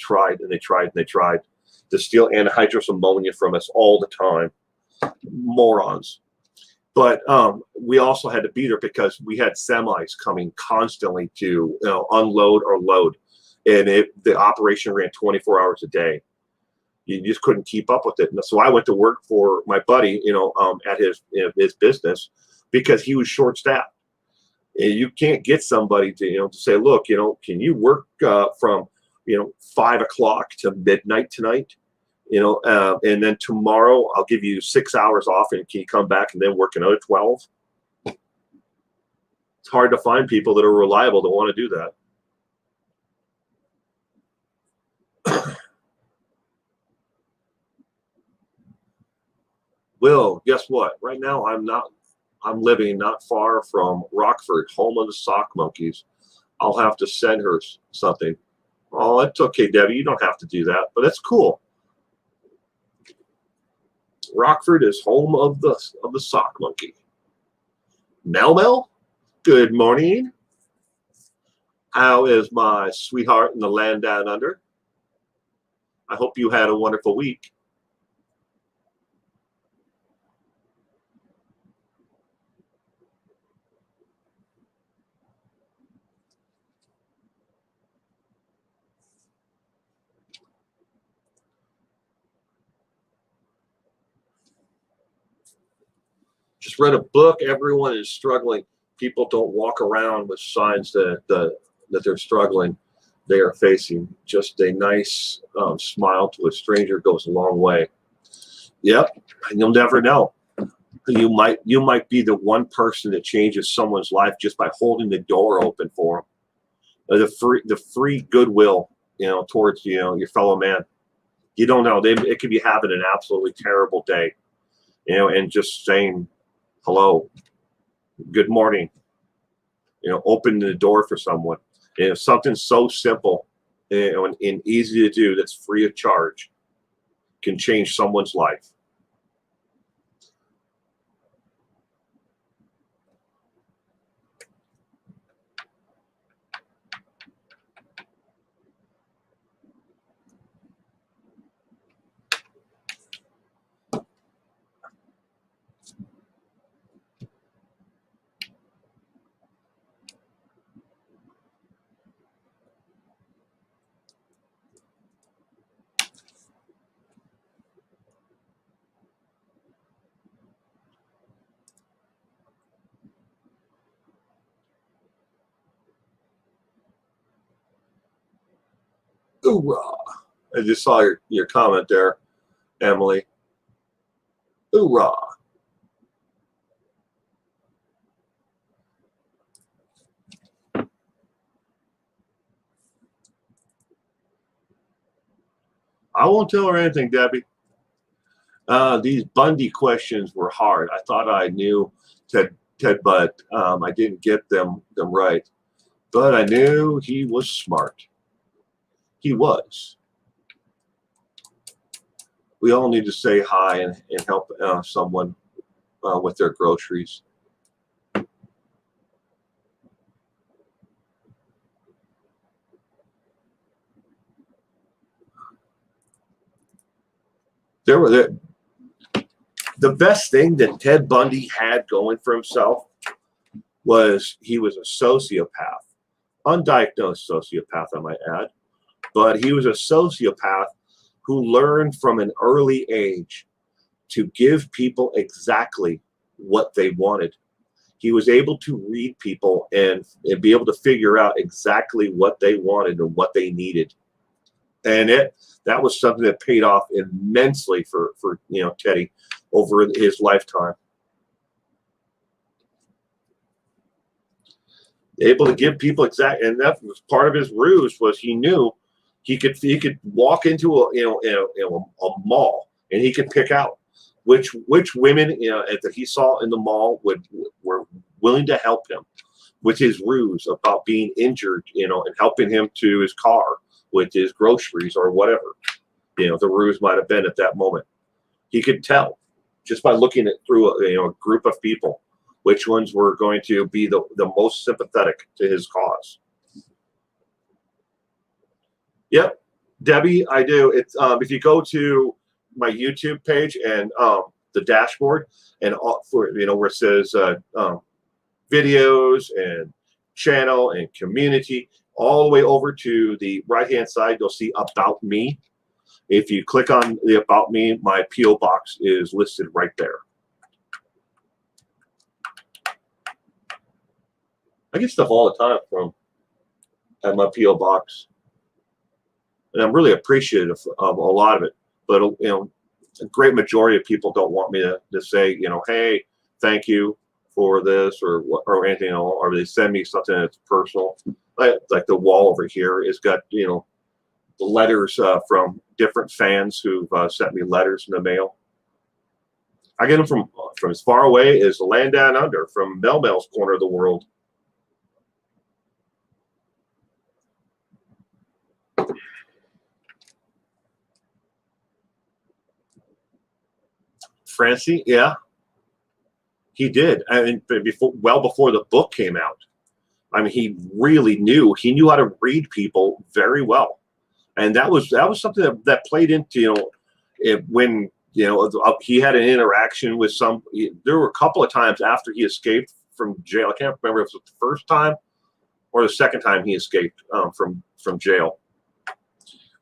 steal anhydrous ammonia from us all the time. Morons. But we also had to beat her because we had semis coming constantly to unload or load, and the operation ran 24 hours a day. You just couldn't keep up with it. And so I went to work for my buddy, at his business because he was short staffed. And you can't get somebody to say, look, can you work from 5 o'clock to midnight tonight? And then tomorrow I'll give you 6 hours off, and can you come back and then work another 12? It's hard to find people that are reliable that want to do that. Will, guess what? Right now I'm living not far from Rockford, home of the sock monkeys. I'll have to send her something. Oh, it's okay, Debbie. You don't have to do that, but that's cool. Rockford is home of the sock monkey. Mel, good morning. How is my sweetheart in the land down under? I hope you had a wonderful week. Just read a book. Everyone is struggling. People don't walk around with signs that they're struggling. They are facing. Just a nice smile to a stranger goes a long way. Yep, and you'll never know. You might be the one person that changes someone's life just by holding the door open for them. The free goodwill, towards your fellow man. You don't know. It could be having an absolutely terrible day, and just saying hello, good morning, open the door for someone. Something so simple and easy to do that's free of charge can change someone's life. Hoorah. I just saw your comment there, Emily. Hoorah. I won't tell her anything, Debbie. These Bundy questions were hard. I thought I knew Ted, but I didn't get them right. But I knew he was smart. He was. We all need to say hi and help someone with their groceries. There were the best thing that Ted Bundy had going for himself was he was a sociopath, undiagnosed sociopath, I might add, but he was a sociopath who learned from an early age to give people exactly what they wanted. He was able to read people and be able to figure out exactly what they wanted and what they needed. And that was something that paid off immensely for Teddy over his lifetime. Able to give people exact, and that was part of his ruse. Was he knew he could walk into a mall and he could pick out which women that he saw in the mall were willing to help him with his ruse about being injured, and helping him to his car with his groceries or whatever, the ruse might have been at that moment. He could tell just by looking at through a group of people which ones were going to be the most sympathetic to his cause. Yep, Debbie, I do. It's if you go to my YouTube page and the dashboard and where it says videos and channel and community, all the way over to the right-hand side, you'll see About Me. If you click on the About Me, my P.O. box is listed right there. I get stuff all the time from at my P.O. box, and I'm really appreciative of a lot of it. But a great majority of people don't want me to say, hey, thank you for this or anything, or they send me something that's personal. Like the wall over here has got the letters from different fans who've sent me letters in the mail. I get them from as far away as the land down under, from Mel's corner of the world. Francie, yeah, he did. I mean, well before the book came out. I mean, he really knew. He knew how to read people very well, and that was something that played into when he had an interaction with some. There were a couple of times after he escaped from jail. I can't remember if it was the first time or the second time he escaped from jail,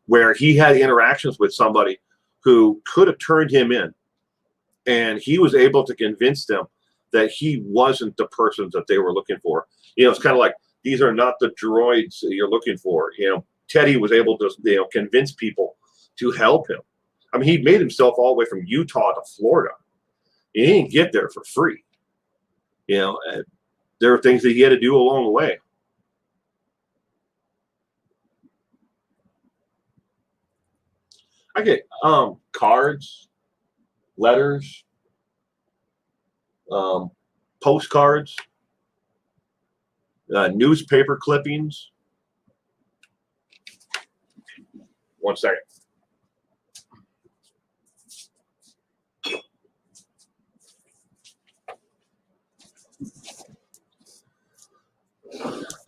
where he had interactions with somebody who could have turned him in, and he was able to convince them that he wasn't the person that they were looking for. It's kind of like, these are not the droids that you're looking for. Teddy was able to convince people to help him. I mean, he made himself all the way from Utah to Florida. He didn't get there for free. There were things that he had to do along the way. I get cards, letters, postcards, newspaper clippings. One second.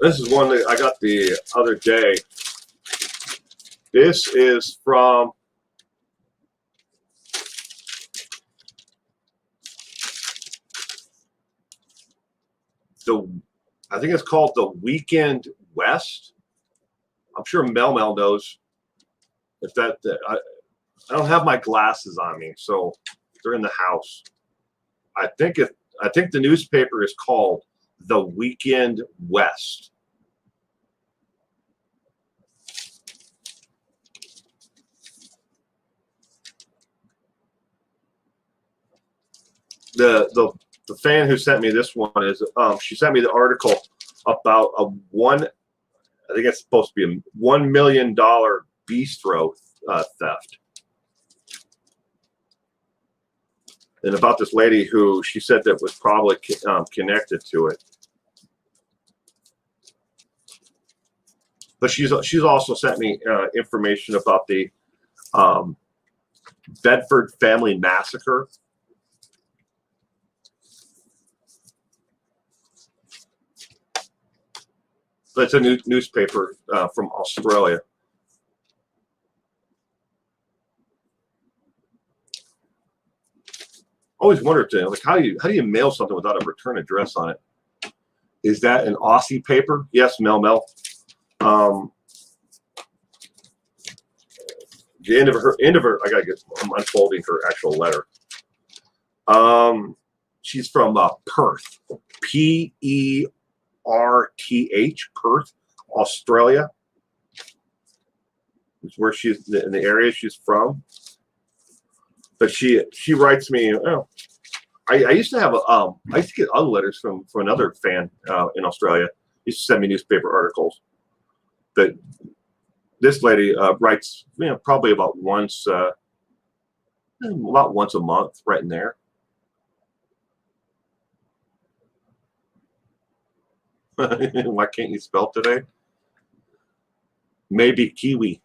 This is one that I got the other day. This is from I think it's called the Weekend West. I'm sure Mel knows if that. I don't have my glasses on me, so they're in the house. I think the newspaper is called the Weekend West. The fan who sent me this one is she sent me the article about I think it's supposed to be a $1 million bistro theft, and about this lady who she said that was probably connected to it. But she's also sent me information about the Bedford Family Massacre. It's a newspaper from Australia. Always wondered, like, how do you mail something without a return address on it? Is that an Aussie paper? Yes, Mel. The end of her. I'm unfolding her actual letter. She's from Perth, Perth, Perth, Australia. Is where she's in the area she's from. But she writes me. Oh, I used to have I used to get other letters from another fan in Australia. He used to send me newspaper articles. But this lady writes, probably about once a month, right in there. Why can't you spell today? Maybe Kiwi.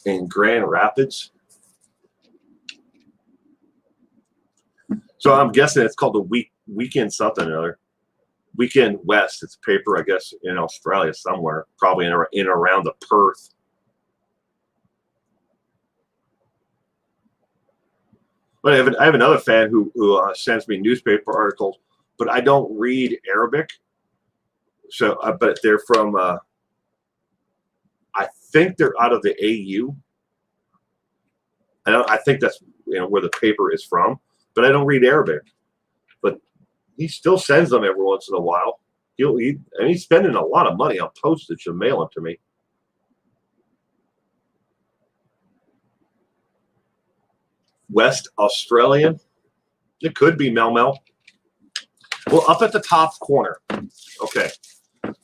In Grand Rapids. So I'm guessing it's called the Weekend something or other. Weekend West. It's a paper, I guess, in Australia somewhere, probably in around the Perth. But I have another fan who sends me newspaper articles, but I don't read Arabic. So, but they're from. I think they're out of the AU. I think that's where the paper is from, but I don't read Arabic. But he still sends them every once in a while. And he's spending a lot of money on postage to mail them to me. West Australian. It could be Mel. Well, up at the top corner. Okay.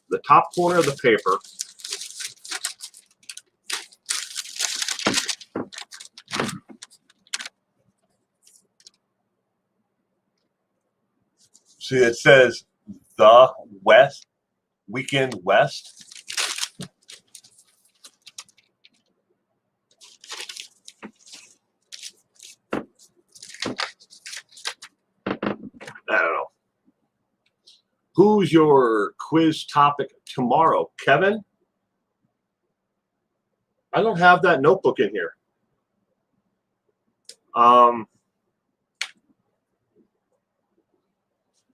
The top corner of the paper. See, it says the West, Weekend West. I don't know. Who's your quiz topic tomorrow, Kevin? I don't have that notebook in here.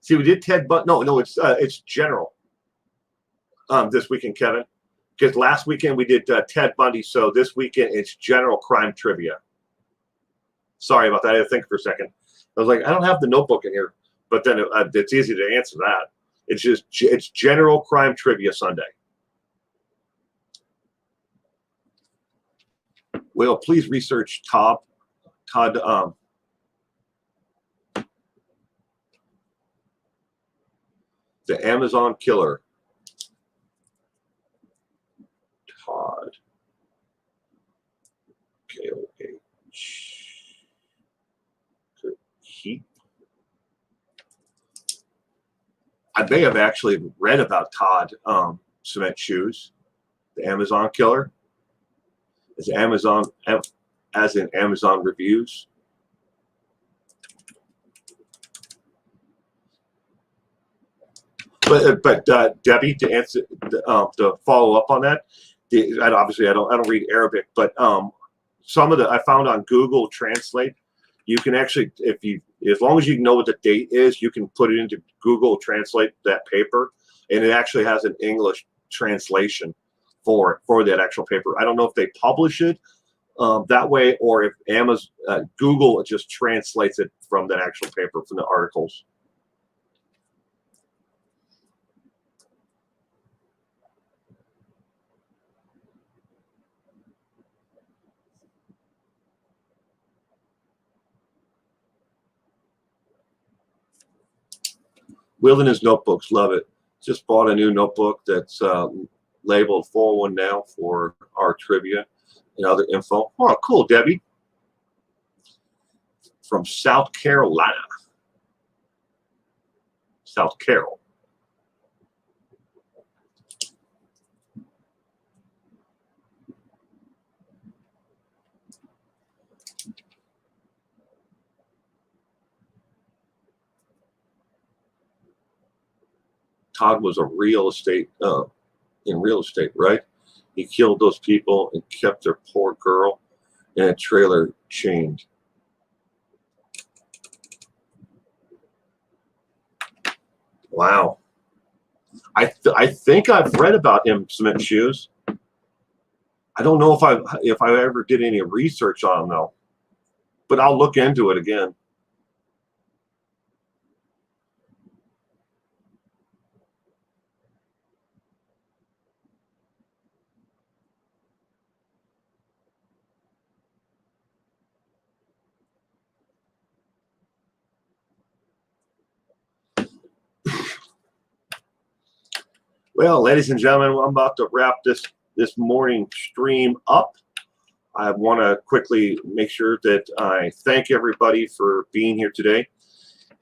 See, we did Ted Bundy. No, it's general. This weekend, Kevin, because last weekend we did Ted Bundy, so this weekend it's general crime trivia. Sorry about that. I had to think for a second. I was like, I don't have the notebook in here, but then it's easy to answer that. It's general crime trivia Sunday. Well, please research Todd. The Amazon killer. Todd. K-O-H. Heat. I may have actually read about Todd Cement Shoes, the Amazon killer. Is Amazon as in Amazon reviews? But Debbie, to answer to follow up on that, obviously I don't read Arabic, but some of I found on Google Translate, you can actually, as long as you know what the date is, you can put it into Google Translate that paper, and it actually has an English translation for that actual paper. I don't know if they publish it that way, or if Google just translates it from that actual paper, from the articles. Wilderness Notebooks, love it. Just bought a new notebook that's labeled 401 now for our trivia and other info. Oh, cool, Debbie. From South Carolina. South Carroll. Todd was a real estate in real estate, right? He killed those people and kept their poor girl in a trailer chained. Wow. I think I've read about him, Cement Shoes. I don't know if I ever did any research on him though, but I'll look into it again. Well, ladies and gentlemen, I'm about to wrap this morning stream up. I want to quickly make sure that I thank everybody for being here today.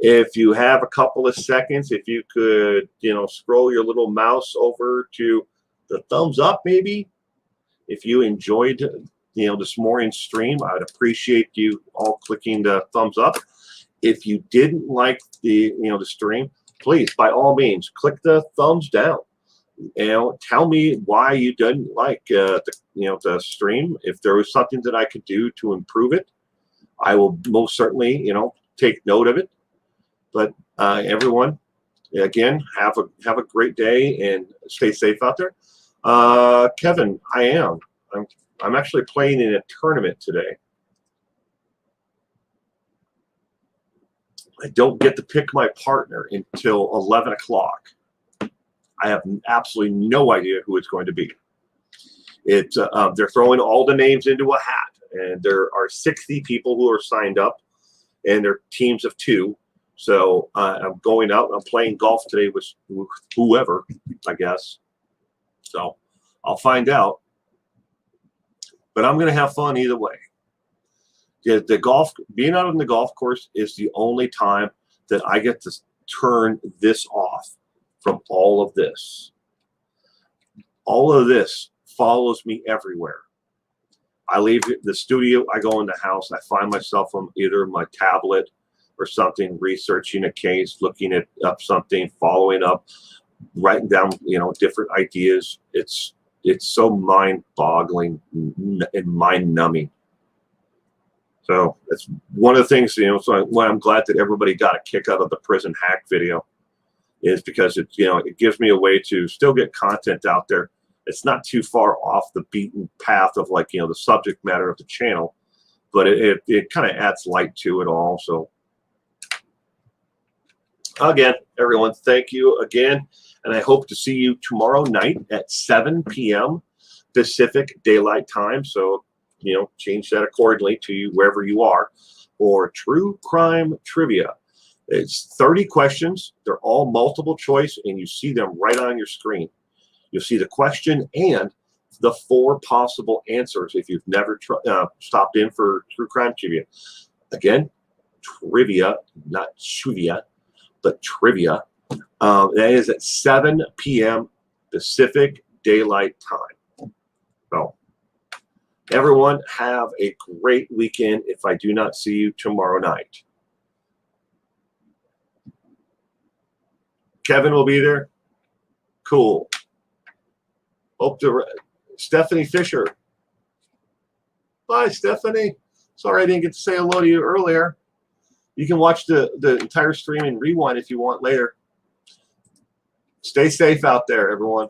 If you have a couple of seconds, if you could, scroll your little mouse over to the thumbs up, maybe. If you enjoyed, this morning's stream, I'd appreciate you all clicking the thumbs up. If you didn't like the stream, please, by all means, click the thumbs down. Tell me why you didn't like the stream. If there was something that I could do to improve it, I will most certainly take note of it. But everyone, again, have a great day and stay safe out there. Kevin, I'm actually playing in a tournament today. I don't get to pick my partner until 11 o'clock. I have absolutely no idea who it's going to be. They're throwing all the names into a hat, and there are 60 people who are signed up, and they're teams of 2. So I'm going out. I'm playing golf today with whoever, I guess. So I'll find out. But I'm going to have fun either way. Being out on the golf course is the only time that I get to turn this off from all of this. All of this follows me everywhere. I leave the studio, I go in the house, I find myself on either my tablet or something, researching a case, looking up something, following up, writing down, different ideas. It's so mind-boggling and mind-numbing. So that's one of the things, so why I'm glad that everybody got a kick out of the prison hack video, is because it gives me a way to still get content out there. It's not too far off the beaten path of the subject matter of the channel, but it kind of adds light to it all. So again, everyone, thank you again. And I hope to see you tomorrow night at 7 p.m. Pacific Daylight Time. So, change that accordingly to you wherever you are, for True Crime Trivia. It's 30 questions. They're all multiple choice, and you see them right on your screen. You'll see the question and the 4 possible answers if you've never stopped in for True Crime Trivia. Again, trivia, not trivia, but trivia. That is at 7 p.m. Pacific Daylight Time. So, everyone, have a great weekend if I do not see you tomorrow night. Kevin will be there. Cool. Hope to. Stephanie Fisher. Bye, Stephanie. Sorry I didn't get to say hello to you earlier. You can watch the entire stream and rewind if you want later. Stay safe out there, everyone.